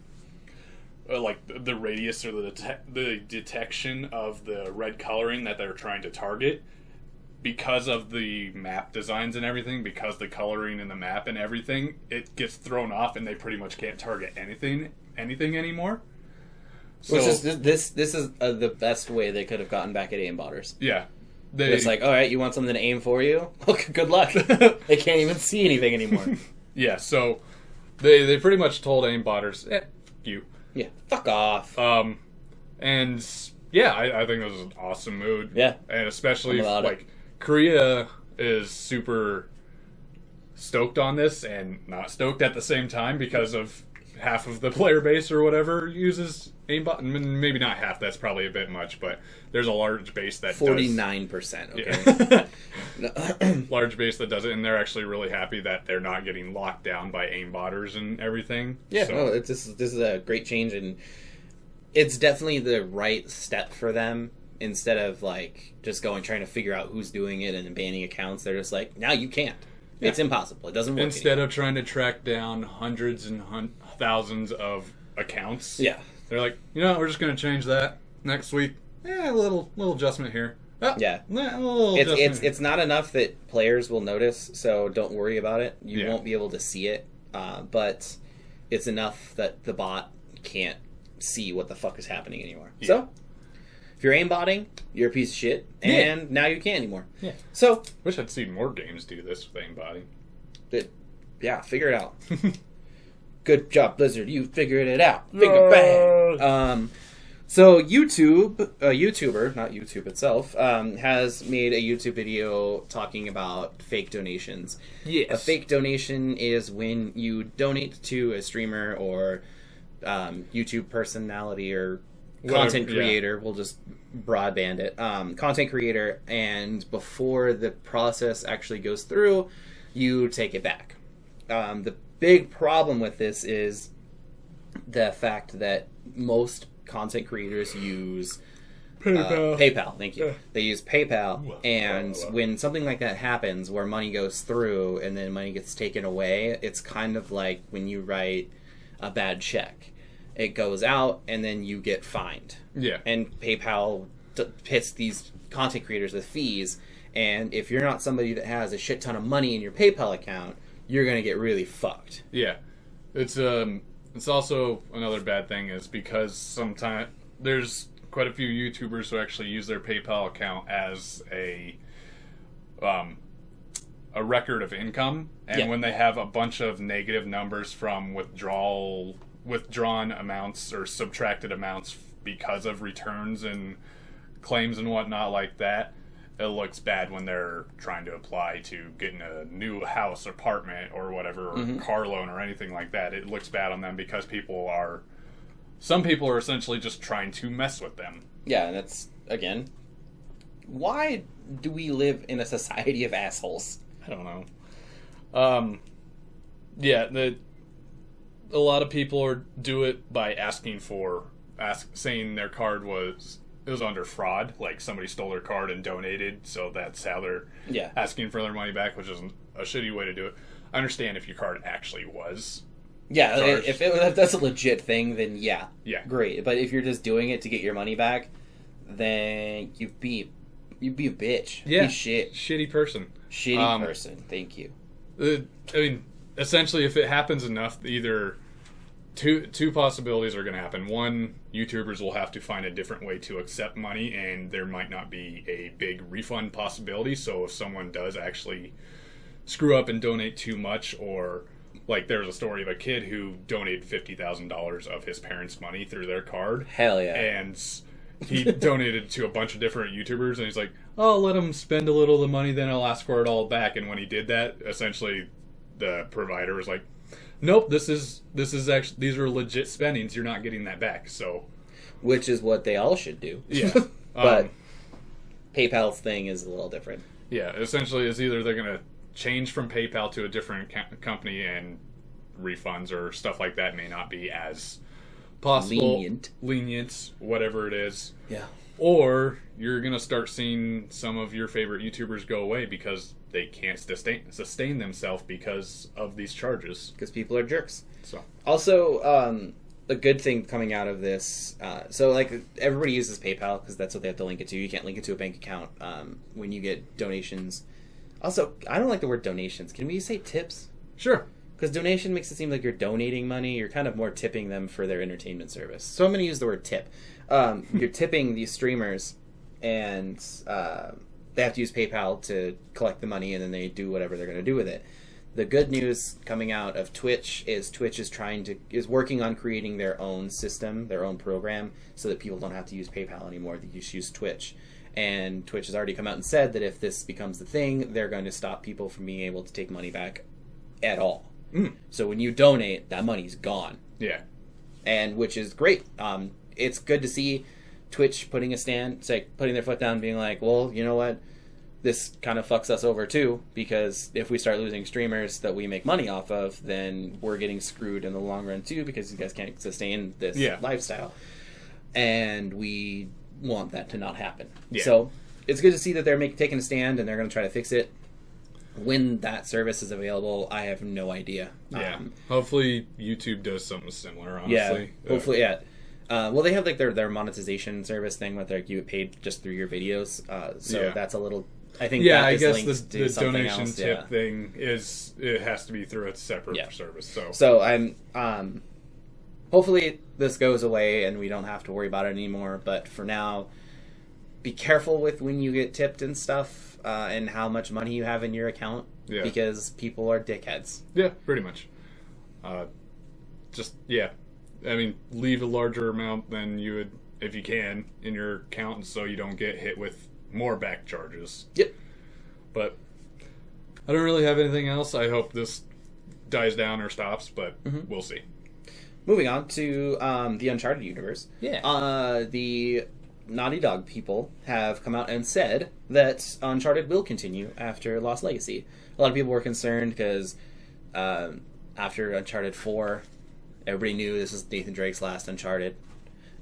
Speaker 2: the radius or the detection of the red coloring that they're trying to target, because of the map designs and everything, because the coloring in the map and everything, it gets thrown off, and they pretty much can't target anything anymore. So,
Speaker 1: this is the best way they could have gotten back at aimbotters.
Speaker 2: Yeah.
Speaker 1: It's like, all right, you want something to aim for you? Good luck. They can't even see anything anymore.
Speaker 2: Yeah, so they pretty much told aimbotters, fuck you.
Speaker 1: Yeah, fuck off.
Speaker 2: And yeah, I think this is an awesome mood.
Speaker 1: Yeah.
Speaker 2: And especially, like, Korea is super stoked on this and not stoked at the same time because of half of the player base or whatever uses aimbot. Maybe not half, that's probably a bit much, but there's a large base that
Speaker 1: 49%, okay.
Speaker 2: Yeah. Large base that does it, and they're actually really happy that they're not getting locked down by aimbotters and everything.
Speaker 1: Yeah, so. This is a great change, and it's definitely the right step for them. Instead of like just trying to figure out who's doing it and banning accounts, they're just like, now you can't. Yeah. It's impossible. It doesn't work.
Speaker 2: Instead of trying to track down hundreds and thousands of accounts, they're like, we're just going to change that next week. A little adjustment here. Oh,
Speaker 1: yeah, it's not enough that players will notice, so don't worry about it. You won't be able to see it, but it's enough that the bot can't see what the fuck is happening anymore. Yeah. So if you're aimbotting, you're a piece of shit, and now you can't anymore. Yeah. So
Speaker 2: wish I'd seen more games do this with aimbotting.
Speaker 1: Figure it out. Good job, Blizzard. You figured it out. Finger bang. So YouTube, a YouTuber, not YouTube itself, has made a YouTube video talking about fake donations.
Speaker 2: Yes.
Speaker 1: A fake donation is when you donate to a streamer or YouTube personality or content creator. We'll just broadband it. Content creator, and before the process actually goes through, you take it back. The big problem with this is the fact that most content creators use PayPal. Thank you. They use PayPal, and when something like that happens, where money goes through and then money gets taken away, it's kind of like when you write a bad check. It goes out, and then you get fined.
Speaker 2: Yeah.
Speaker 1: And PayPal hits these content creators with fees, and if you're not somebody that has a shit ton of money in your PayPal account, you're going to get really fucked.
Speaker 2: Yeah. It's also another bad thing is because sometimes there's quite a few YouTubers who actually use their PayPal account as a record of income, and when they have a bunch of negative numbers from withdrawn amounts or subtracted amounts because of returns and claims and whatnot like that, it looks bad when they're trying to apply to getting a new house, apartment, or whatever, or car loan or anything like that. It looks bad on them because some people are essentially just trying to mess with them.
Speaker 1: Yeah, and that's, again, why do we live in a society of assholes?
Speaker 2: I don't know. A lot of people do it by saying their card was under fraud, like somebody stole their card and donated, so that's how they're asking for their money back, which is a shitty way to do it. I understand if your card actually was charged.
Speaker 1: If that's a legit thing, then great. But if you're just doing it to get your money back, then you'd be a bitch.
Speaker 2: Yeah,
Speaker 1: be shit.
Speaker 2: Shitty person.
Speaker 1: Person. Thank you.
Speaker 2: I mean, essentially, if it happens enough, either two possibilities are going to happen. One, YouTubers will have to find a different way to accept money, and there might not be a big refund possibility. So if someone does actually screw up and donate too much, or like there's a story of a kid who donated $50,000 of his parents' money through their card.
Speaker 1: Hell yeah.
Speaker 2: And he donated to a bunch of different YouTubers, and he's like, I'll let him spend a little of the money, then I'll ask for it all back. And when he did that, essentially the provider was like, nope, this is actually, these are legit spendings. You're not getting that back. So,
Speaker 1: which is what they all should do.
Speaker 2: Yeah.
Speaker 1: But PayPal's thing is a little different.
Speaker 2: Yeah, essentially, it's either they're going to change from PayPal to a different company, and refunds or stuff like that may not be as possible. Lenient, whatever it is.
Speaker 1: Yeah.
Speaker 2: Or you're going to start seeing some of your favorite YouTubers go away because they can't sustain themselves because of these charges.
Speaker 1: Because people are jerks.
Speaker 2: So
Speaker 1: also, a good thing coming out of this, so like everybody uses PayPal because that's what they have to link it to. You can't link it to a bank account when you get donations. Also, I don't like the word donations. Can we say tips?
Speaker 2: Sure.
Speaker 1: Because donation makes it seem like you're donating money. You're kind of more tipping them for their entertainment service. So I'm going to use the word tip. You're tipping these streamers, and they have to use PayPal to collect the money, and then they do whatever they're going to do with it. The good news coming out of Twitch is is working on creating their own system, their own program, so that people don't have to use PayPal anymore. They just use Twitch. And Twitch has already come out and said that if this becomes the thing, they're going to stop people from being able to take money back at all. So when you donate, that money's gone.
Speaker 2: Yeah.
Speaker 1: And which is great. It's good to see Twitch putting their foot down, being like, well, you know what? This kind of fucks us over too, because if we start losing streamers that we make money off of, then we're getting screwed in the long run too, because you guys can't sustain this lifestyle. And we want that to not happen. Yeah. So it's good to see that they're taking a stand and they're going to try to fix it. When that service is available, I have no idea.
Speaker 2: Yeah. Hopefully YouTube does something similar, honestly.
Speaker 1: Yeah. Hopefully, yeah. Well, they have like their monetization service thing where you get paid just through your videos. So that's a little... I think
Speaker 2: I guess the donation tip thing it has to be through a separate service.
Speaker 1: So I'm hopefully this goes away and we don't have to worry about it anymore. But for now, be careful with when you get tipped and stuff, and how much money you have in your account, because people are dickheads.
Speaker 2: Yeah, pretty much. I mean, leave a larger amount than you would if you can in your account, so you don't get hit with more back charges.
Speaker 1: Yep.
Speaker 2: But I don't really have anything else. I hope this dies down or stops, but we'll see.
Speaker 1: Moving on to the Uncharted universe.
Speaker 2: Yeah.
Speaker 1: The Naughty Dog people have come out and said that Uncharted will continue after Lost Legacy. A lot of people were concerned because after Uncharted 4, everybody knew this was Nathan Drake's last Uncharted.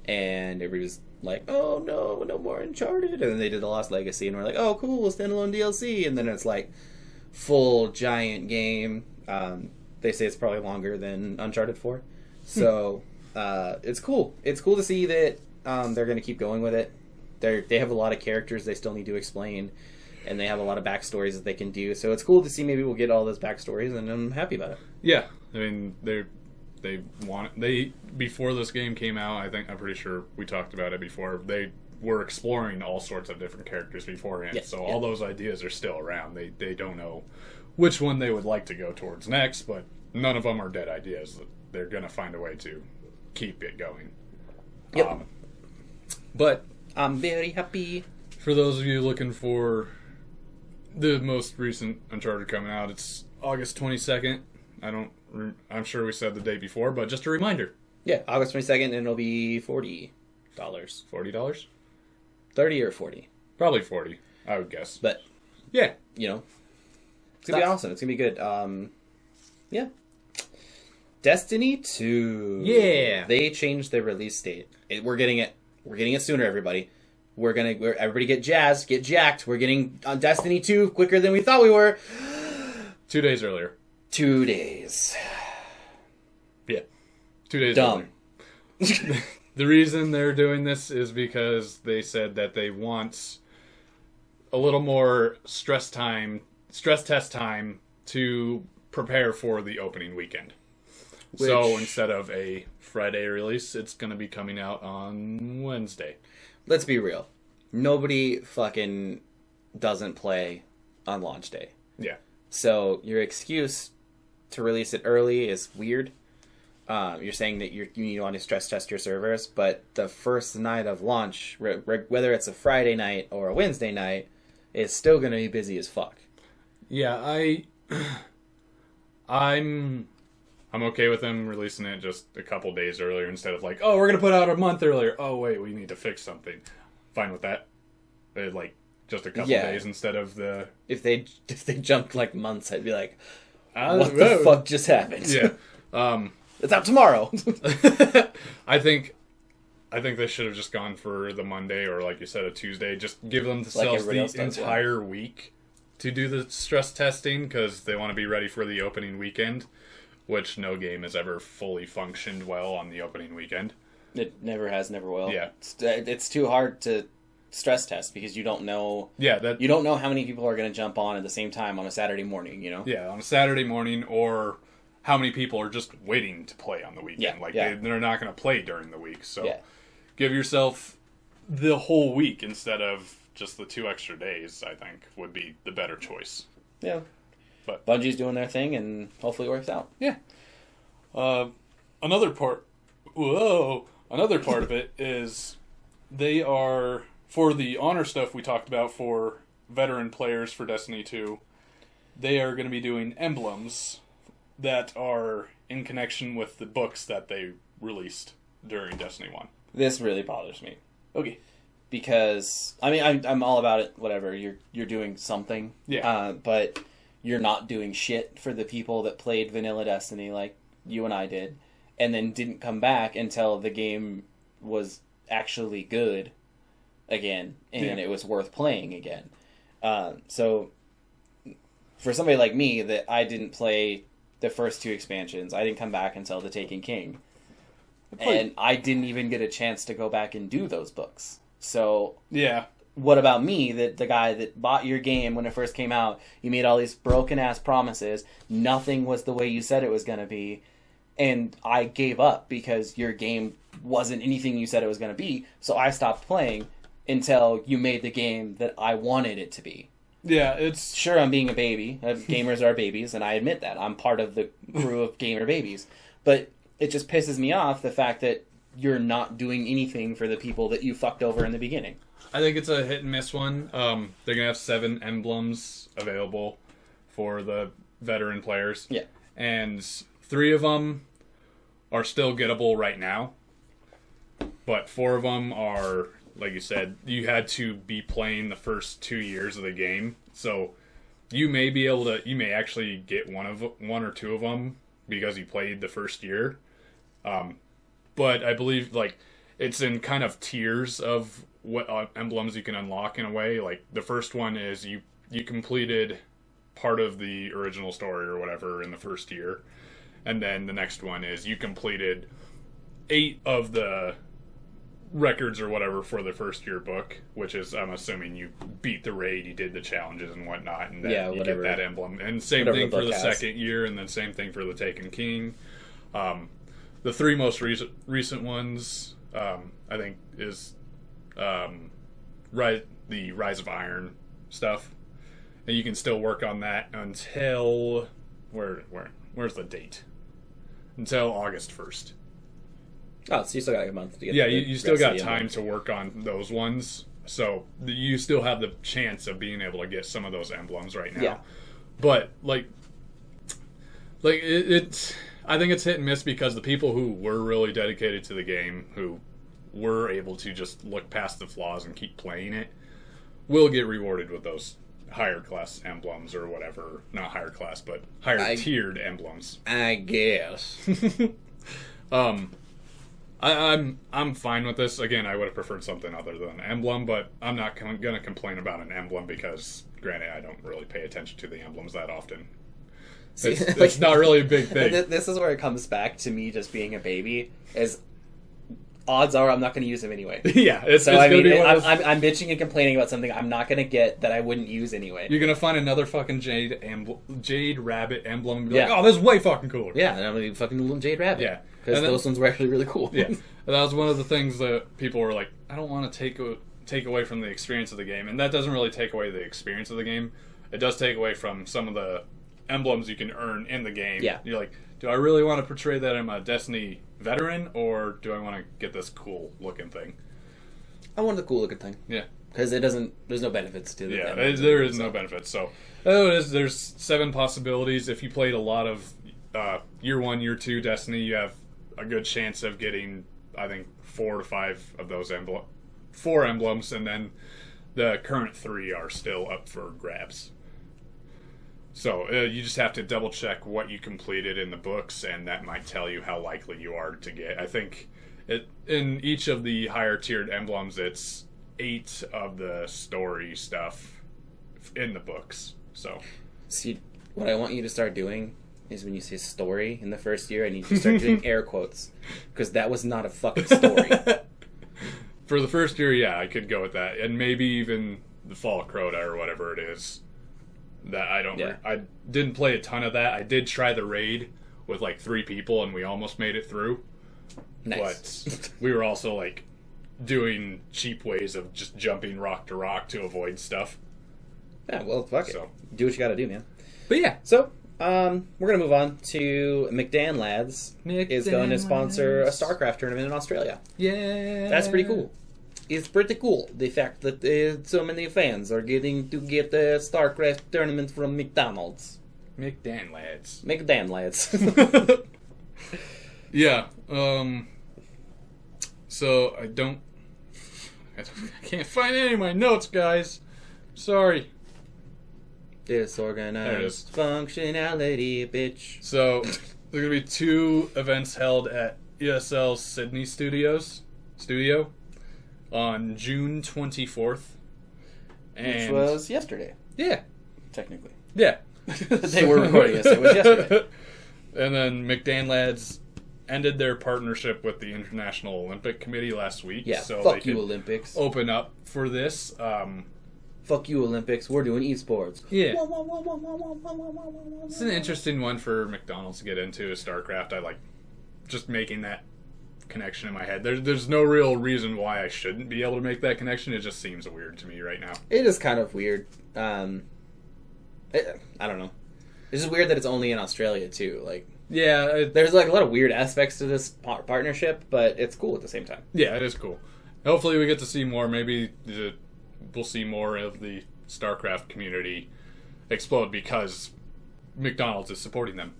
Speaker 1: And everybody was like, oh no more Uncharted. And then they did the Lost Legacy and we're like, oh cool, standalone DLC. And then it's like full giant game. They say it's probably longer than Uncharted 4. So it's cool. It's cool to see that they're going to keep going with it. They have a lot of characters they still need to explain, and they have a lot of backstories that they can do. So it's cool to see maybe we'll get all those backstories, and I'm happy about it.
Speaker 2: Yeah, I mean before this game came out, I'm pretty sure we talked about it before. They were exploring all sorts of different characters beforehand, all those ideas are still around. They don't know which one they would like to go towards next, but none of them are dead ideas. They're gonna find a way to keep it going.
Speaker 1: Yep.
Speaker 2: But
Speaker 1: I'm very happy.
Speaker 2: For those of you looking for the most recent Uncharted coming out, it's August 22nd. I'm sure we said the day before, but just a reminder.
Speaker 1: Yeah, August 22nd, and it'll be $40.
Speaker 2: $40?
Speaker 1: 30 or 40?
Speaker 2: Probably 40, I would guess.
Speaker 1: But
Speaker 2: yeah,
Speaker 1: it's gonna be awesome. It's gonna be good. Yeah. Destiny 2.
Speaker 2: Yeah.
Speaker 1: They changed their release date. We're getting it. We're getting it sooner, everybody. Everybody get jazzed, get jacked. We're getting on Destiny 2 quicker than we thought we were.
Speaker 2: 2 days earlier.
Speaker 1: 2 days.
Speaker 2: Yeah. 2 days
Speaker 1: Dumb.
Speaker 2: earlier. The reason they're doing this is because they said that they want a little more stress test time to prepare for the opening weekend. So instead of a Friday release, it's going to be coming out on Wednesday.
Speaker 1: Let's be real. Nobody fucking doesn't play on launch day.
Speaker 2: Yeah.
Speaker 1: So your excuse to release it early is weird. You're saying that you want to stress test your servers, but the first night of launch, whether it's a Friday night or a Wednesday night, is still going to be busy as fuck.
Speaker 2: Yeah, I'm I'm okay with them releasing it just a couple days earlier instead of like, oh, we're going to put out a month earlier. Oh, wait, we need to fix something. Fine with that. Like, just a couple days instead of the...
Speaker 1: If they jumped like months, I'd be like, what the fuck just happened?
Speaker 2: Yeah.
Speaker 1: It's out tomorrow.
Speaker 2: I think they should have just gone for the Monday or, like you said, a Tuesday. Just give themselves the entire week to do the stress testing because they want to be ready for the opening weekend, which no game has ever fully functioned well on the opening weekend.
Speaker 1: It never has, never will.
Speaker 2: Yeah.
Speaker 1: It's too hard to stress test because you don't know.
Speaker 2: Yeah,
Speaker 1: you don't know how many people are going to jump on at the same time on a Saturday morning. You know.
Speaker 2: Yeah, on a Saturday morning, or how many people are just waiting to play on the weekend. They're not going to play during the week. So give yourself the whole week instead of just the 2 extra days. I think would be the better choice.
Speaker 1: Yeah,
Speaker 2: but
Speaker 1: Bungie's doing their thing, and hopefully it works out.
Speaker 2: Yeah. Another part of it is they are, for the honor stuff we talked about for veteran players for Destiny 2, they are going to be doing emblems that are in connection with the books that they released during Destiny 1.
Speaker 1: This really bothers me.
Speaker 2: Okay.
Speaker 1: Because, I mean, I'm all about it, whatever. You're doing something.
Speaker 2: Yeah.
Speaker 1: But you're not doing shit for the people that played vanilla Destiny like you and I did, and then didn't come back until the game was actually good again, and it was worth playing again. So, for somebody like me, that I didn't play the first 2 expansions, I didn't come back until The Taken King. And I didn't even get a chance to go back and do those books. So,
Speaker 2: yeah.
Speaker 1: What about me, that the guy that bought your game when it first came out, you made all these broken-ass promises, nothing was the way you said it was going to be, and I gave up because your game wasn't anything you said it was going to be, so I stopped playing until you made the game that I wanted it to be.
Speaker 2: Yeah, it's...
Speaker 1: Sure, I'm being a baby. Gamers are babies, and I admit that. I'm part of the crew of gamer babies. But it just pisses me off, the fact that you're not doing anything for the people that you fucked over in the beginning.
Speaker 2: I think it's a hit and miss one. They're going to have 7 emblems available for the veteran players.
Speaker 1: Yeah.
Speaker 2: And 3 of them are still gettable right now. But 4 of them are, like you said, you had to be playing the first 2 years of the game. So you may be able to, you may actually get one or 2 of them because you played the first year. But I believe, like, it's in kind of tiers of what emblems you can unlock in a way. Like, the first one is you completed part of the original story or whatever in the first year. And then the next one is you completed 8 of the records or whatever for the first year book, which is, I'm assuming you beat the raid, you did the challenges and whatnot, and then you get that emblem. And same thing for the second year, and then same thing for the Taken King. The 3 most recent ones, I think, is the Rise of Iron stuff, and you can still work on that until where's the date? Until August 1st.
Speaker 1: Oh, so you still got a month to get.
Speaker 2: Yeah, you still got time to work on those ones, so you still have the chance of being able to get some of those emblems right now.
Speaker 1: Yeah.
Speaker 2: But it's. I think it's hit and miss because the people who were really dedicated to the game, who were able to just look past the flaws and keep playing it, will get rewarded with those higher class emblems or whatever. Not higher class, but higher tiered emblems.
Speaker 1: I guess.
Speaker 2: I'm fine with this. Again, I would have preferred something other than an emblem, but I'm not going to complain about an emblem because, granted, I don't really pay attention to the emblems that often.
Speaker 1: See,
Speaker 2: it's not really a big thing.
Speaker 1: This is where it comes back to me just being a baby. Is odds are I'm not going to use them anyway.
Speaker 2: Yeah,
Speaker 1: I'm bitching and complaining about something I'm not going to get that I wouldn't use anyway.
Speaker 2: You're going to find another fucking Jade Rabbit emblem and be like, oh, this is way fucking cooler.
Speaker 1: Yeah, and I'm going to be fucking little Jade Rabbit.
Speaker 2: Yeah.
Speaker 1: Because those ones were actually really cool.
Speaker 2: Yeah. And that was one of the things that people were like, I don't want to take away from the experience of the game. And that doesn't really take away the experience of the game. It does take away from some of the emblems you can earn in the game.
Speaker 1: Yeah.
Speaker 2: You're like, do I really want to portray that I'm a Destiny veteran, or do I want to get this cool looking thing?
Speaker 1: I want the cool looking thing.
Speaker 2: Yeah.
Speaker 1: Because there's no benefits to it.
Speaker 2: Yeah, there is no benefits. So, there's 7 possibilities. If you played a lot of year 1, year 2 Destiny, you have a good chance of getting, I think, 4 to 5 of those 4 emblems, and then the current 3 are still up for grabs. So you just have to double check what you completed in the books, and that might tell you how likely you are to get. I think in each of the higher tiered emblems, it's 8 of the story stuff in the books. So,
Speaker 1: see, what I want you to start doing is when you say story in the first year, I need you to start doing air quotes, because that was not a fucking story.
Speaker 2: For the first year, yeah, I could go with that, and maybe even the Fall of Crota or whatever it is. That I didn't play a ton of that. I did try the raid with like 3 people, and we almost made it through.
Speaker 1: Nice.
Speaker 2: But we were also like doing cheap ways of just jumping rock to rock to avoid stuff.
Speaker 1: Yeah, well, fuck it. Do what you gotta do, man.
Speaker 2: But yeah.
Speaker 1: So, we're gonna move on to McDan Lads is going to sponsor a Starcraft tournament in Australia.
Speaker 2: Yeah.
Speaker 1: That's pretty cool. It's pretty cool, the fact that so many fans are getting to get the Starcraft tournament from McDonald's.
Speaker 2: McDan Lads.
Speaker 1: McDan Lads.
Speaker 2: Yeah. So I can't find any of my notes, guys. Sorry.
Speaker 1: Disorganized functionality, bitch.
Speaker 2: So there's gonna be 2 events held at ESL Sydney Studio on June 24th.
Speaker 1: Which was yesterday.
Speaker 2: Yeah.
Speaker 1: Technically.
Speaker 2: Yeah.
Speaker 1: They were recording this. It was yesterday.
Speaker 2: And then McDan Lads ended their partnership with the International Olympic Committee last week.
Speaker 1: Yeah,
Speaker 2: so
Speaker 1: fuck
Speaker 2: they
Speaker 1: you,
Speaker 2: could
Speaker 1: Olympics.
Speaker 2: open up for this.
Speaker 1: Fuck you, Olympics. We're doing esports.
Speaker 2: Yeah. It's an interesting one for McDonald's to get into, is StarCraft. I like just making that connection in my head. There's no real reason why I shouldn't be able to make that connection. It just seems weird to me right now.
Speaker 1: It is kind of weird. I don't know. It's just weird that it's only in Australia too. Like,
Speaker 2: yeah,
Speaker 1: there's like a lot of weird aspects to this partnership, but it's cool at the same time.
Speaker 2: Yeah, it is cool. Hopefully, we get to see more. Maybe we'll see more of the StarCraft community explode because McDonald's is supporting them.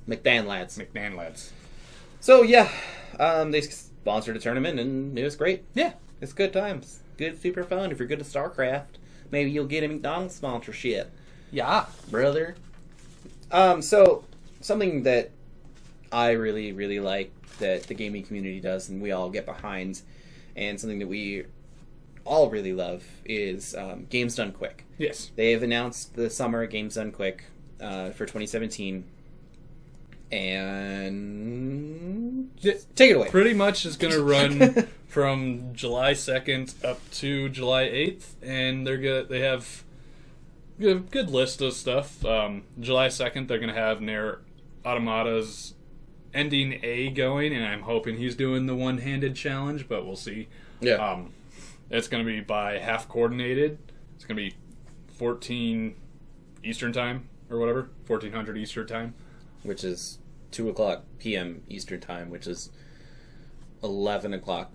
Speaker 1: McDan Lads. So yeah, they sponsored a tournament and it was great.
Speaker 2: Yeah,
Speaker 1: it's good times. Good, super fun. If you're good at StarCraft, maybe you'll get a McDonald's sponsorship.
Speaker 2: Yeah,
Speaker 1: brother. So something that I really, really like that the gaming community does and we all get behind, and something that we all really love is Games Done Quick.
Speaker 2: Yes.
Speaker 1: They have announced the summer Games Done Quick for 2017. And take it away.
Speaker 2: Pretty much is going to run from July 2nd up to July 8th, and they have a good list of stuff. July 2nd, they're going to have Nair Automata's Ending A going, and I'm hoping he's doing the one-handed challenge, but we'll see.
Speaker 1: Yeah.
Speaker 2: It's going to be by half coordinated. It's going to be 14 Eastern time or whatever, 1400 Eastern time,
Speaker 1: which is 2:00 p.m. Eastern time, which is 11 o'clock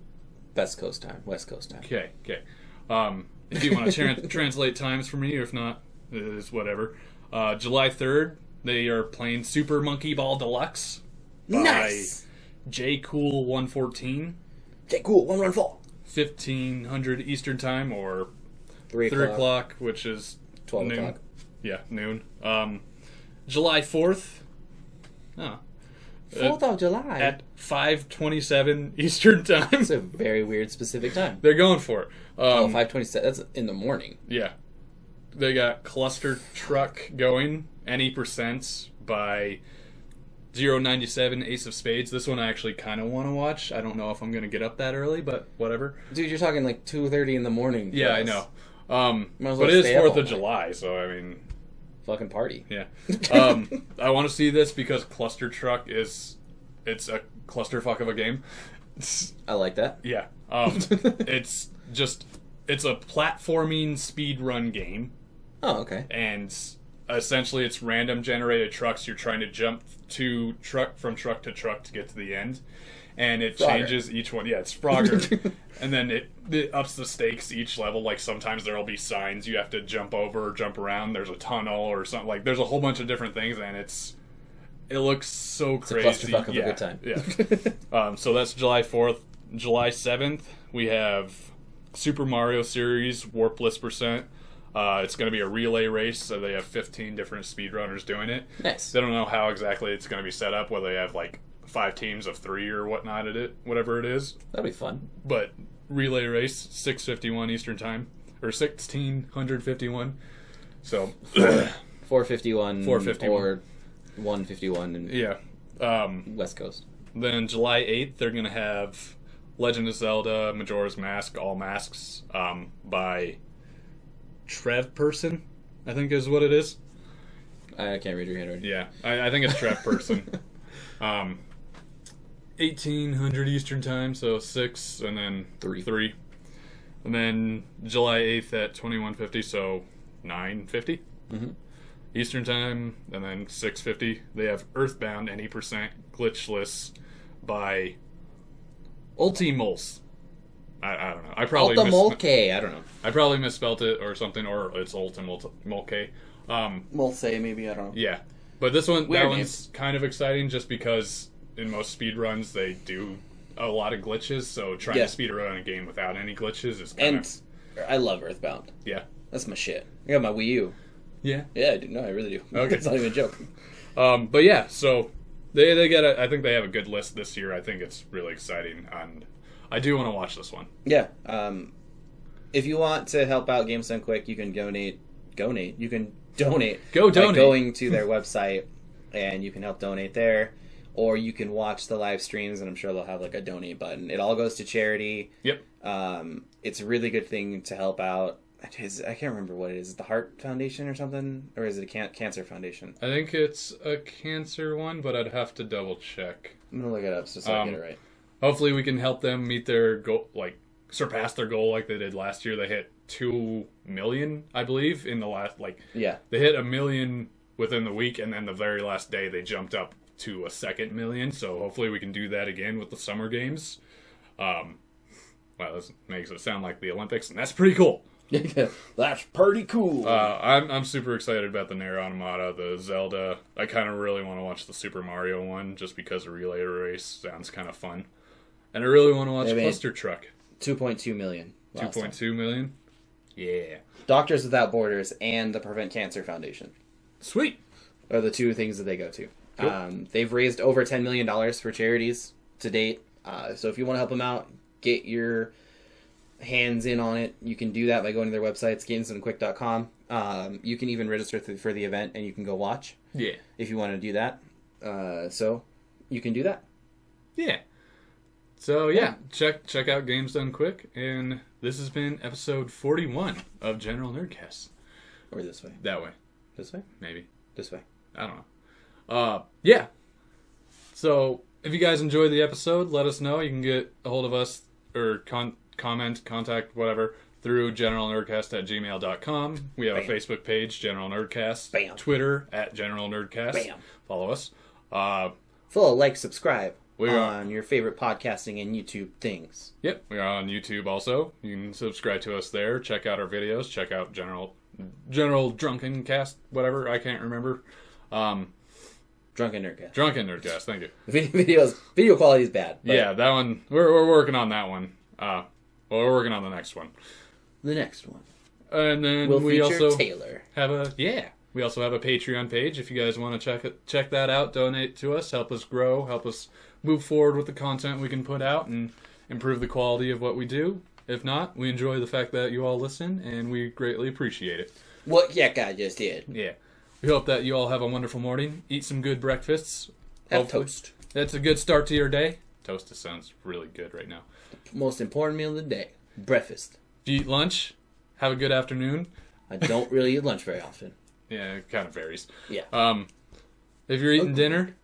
Speaker 1: West Coast time.
Speaker 2: Okay. If you want to translate times for me, or if not, it is whatever. July 3rd, they are playing Super Monkey Ball Deluxe by
Speaker 1: nice.
Speaker 2: J Cool 114.
Speaker 1: J Cool 114.
Speaker 2: 1500 Eastern time, or
Speaker 1: 3
Speaker 2: o'clock, which is
Speaker 1: 12
Speaker 2: noon.
Speaker 1: o'clock.
Speaker 2: Yeah, noon. July 4th.
Speaker 1: 4th of July.
Speaker 2: At 5:27 Eastern time.
Speaker 1: It's a very weird specific time.
Speaker 2: They're going for it.
Speaker 1: 5:27. That's in the morning.
Speaker 2: Yeah. They got Cluster Truck going, any percents by 097 Ace of Spades. This one I actually kind of want to watch. I don't know if I'm going to get up that early, but whatever.
Speaker 1: Dude, you're talking like 2:30 in the morning.
Speaker 2: Yeah, I know.
Speaker 1: Well
Speaker 2: but it is 4th of July, so I mean...
Speaker 1: Fucking party.
Speaker 2: Yeah. I want to see this because Cluster Truck it's a clusterfuck of a game.
Speaker 1: I like that.
Speaker 2: Yeah. It's a platforming speedrun game.
Speaker 1: Oh, okay.
Speaker 2: And essentially it's random generated trucks. You're trying to jump from truck to truck to get to the end. And it changes each one. Yeah, it's Frogger. And then it ups the stakes each level. Like sometimes there'll be signs you have to jump over or jump around. There's a tunnel or something. Like there's a whole bunch of different things, and it's It looks so crazy.
Speaker 1: It's a clusterfuck of a good time.
Speaker 2: Yeah. So that's July 4th. July 7th, we have Super Mario Series Warpless Percent. It's going to be a relay race, so they have 15 different speedrunners doing it.
Speaker 1: Nice.
Speaker 2: They don't know how exactly it's going to be set up, whether they have like 5 teams of 3 or whatnot whatever it is.
Speaker 1: That'll be fun.
Speaker 2: But relay race, 6:51 Eastern Time, or 1651. So
Speaker 1: 451,
Speaker 2: 451.
Speaker 1: or 151 in
Speaker 2: yeah.
Speaker 1: West Coast.
Speaker 2: Then July 8th, they're going to have Legend of Zelda Majora's Mask, All Masks, by Trev Person, I think is what it is.
Speaker 1: I can't read your handwriting.
Speaker 2: Yeah, I think it's Trev Person. 1800 Eastern Time, so 6 and then 3. And then July 8th at 2150, so 950 Eastern Time, and then 650. They have Earthbound any percent glitchless by Ultimolse. I don't know. I probably
Speaker 1: Ultimolke, I don't know.
Speaker 2: I probably misspelled it or something, or it's Ultimolke.
Speaker 1: Molse, maybe, I don't know.
Speaker 2: Yeah. But that
Speaker 1: Weird
Speaker 2: one's kind of exciting just because in most speed runs they do a lot of glitches, so trying to speed run a game without any glitches is kind of...
Speaker 1: And I love Earthbound.
Speaker 2: Yeah.
Speaker 1: That's my shit. I got my Wii U.
Speaker 2: Yeah?
Speaker 1: Yeah, I do. No, I really do.
Speaker 2: Okay.
Speaker 1: It's not even a joke.
Speaker 2: But yeah, so they get I think they have a good list this year. I think it's really exciting, and I do want to watch this one.
Speaker 1: Yeah. If you want to help out Games Done Quick, you can donate. You can donate.
Speaker 2: Go donate.
Speaker 1: By going to their website, and you can help donate there. Or you can watch the live streams, and I'm sure they'll have like a donate button. It all goes to charity.
Speaker 2: Yep.
Speaker 1: It's a really good thing to help out. I can't remember what it is. Is it the Heart Foundation or something? Or is it a Cancer Foundation?
Speaker 2: I think it's a cancer one, but I'd have to double check.
Speaker 1: I'm going to look it up so I get it right.
Speaker 2: Hopefully we can help them meet their goal, like surpass their goal like they did last year. They hit 2 million, I believe, in the last,
Speaker 1: yeah.
Speaker 2: They hit 1 million within the week, and then the very last day they jumped up to a 2nd million. So hopefully we can do that again with the Summer Games. Well, this makes it sound like the Olympics, and that's pretty cool.
Speaker 1: That's pretty cool.
Speaker 2: I'm super excited about the Nier Automata, the Zelda. I kind of really want to watch the Super Mario one just because the relay race sounds kind of fun. And I really want to watch Cluster Truck.
Speaker 1: 2.2 million.
Speaker 2: 2.2 million? Yeah.
Speaker 1: Doctors Without Borders and the Prevent Cancer Foundation.
Speaker 2: Sweet.
Speaker 1: Are the 2 things that they go to.
Speaker 2: Cool.
Speaker 1: They've raised over $10 million for charities to date. So if you want to help them out, get your hands in on it. You can do that by going to their websites, gamesandquick.com. You can even register for the event and you can go watch.
Speaker 2: Yeah.
Speaker 1: If you want to do that. So you can do that.
Speaker 2: Yeah. So yeah, check out Games Done Quick, and this has been episode 41 of General Nerdcast.
Speaker 1: Or this way.
Speaker 2: That way.
Speaker 1: This way?
Speaker 2: Maybe.
Speaker 1: This way.
Speaker 2: I don't know. Yeah. So if you guys enjoyed the episode, let us know. You can get a hold of us or comment, contact, whatever, through generalnerdcast@gmail.com. We have a Facebook page, General Nerdcast.
Speaker 1: Bam.
Speaker 2: Twitter @General Nerdcast.
Speaker 1: Bam.
Speaker 2: Follow us.
Speaker 1: Follow, like, subscribe
Speaker 2: We're
Speaker 1: on your favorite podcasting and YouTube things.
Speaker 2: Yep, we are on YouTube also. You can subscribe to us there. Check out our videos. Check out General Drunken Cast, whatever. I can't remember.
Speaker 1: Drunken Nerdcast.
Speaker 2: Drunken Nerdcast. Thank you.
Speaker 1: Video quality is bad.
Speaker 2: Yeah, that one. We're working on that one. Well, we're working on the next one.
Speaker 1: The next one.
Speaker 2: And then
Speaker 1: We'll
Speaker 2: we
Speaker 1: feature
Speaker 2: also
Speaker 1: Taylor.
Speaker 2: We also have a Patreon page. If you guys want to check that out, donate to us, help us grow, help us move forward with the content we can put out, and improve the quality of what we do. If not, we enjoy the fact that you all listen, and we greatly appreciate it.
Speaker 1: What that guy just did.
Speaker 2: Yeah. We hope that you all have a wonderful morning. Eat some good breakfasts.
Speaker 1: Have toast.
Speaker 2: That's a good start to your day. Toast sounds really good right now.
Speaker 1: Most important meal of the day. Breakfast.
Speaker 2: If you eat lunch, have a good afternoon.
Speaker 1: I don't really eat lunch very often.
Speaker 2: Yeah, it kind of varies.
Speaker 1: Yeah.
Speaker 2: If you're eating dinner,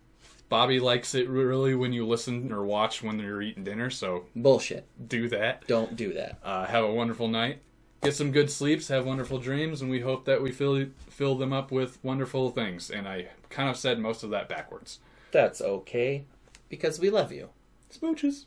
Speaker 2: Bobby likes it really when you listen or watch when you're eating dinner, so...
Speaker 1: Bullshit.
Speaker 2: Do that.
Speaker 1: Don't do that.
Speaker 2: Have a wonderful night. Get some good sleeps, have wonderful dreams, and we hope that we fill them up with wonderful things. And I kind of said most of that backwards.
Speaker 1: That's okay, because we love you.
Speaker 2: Smooches.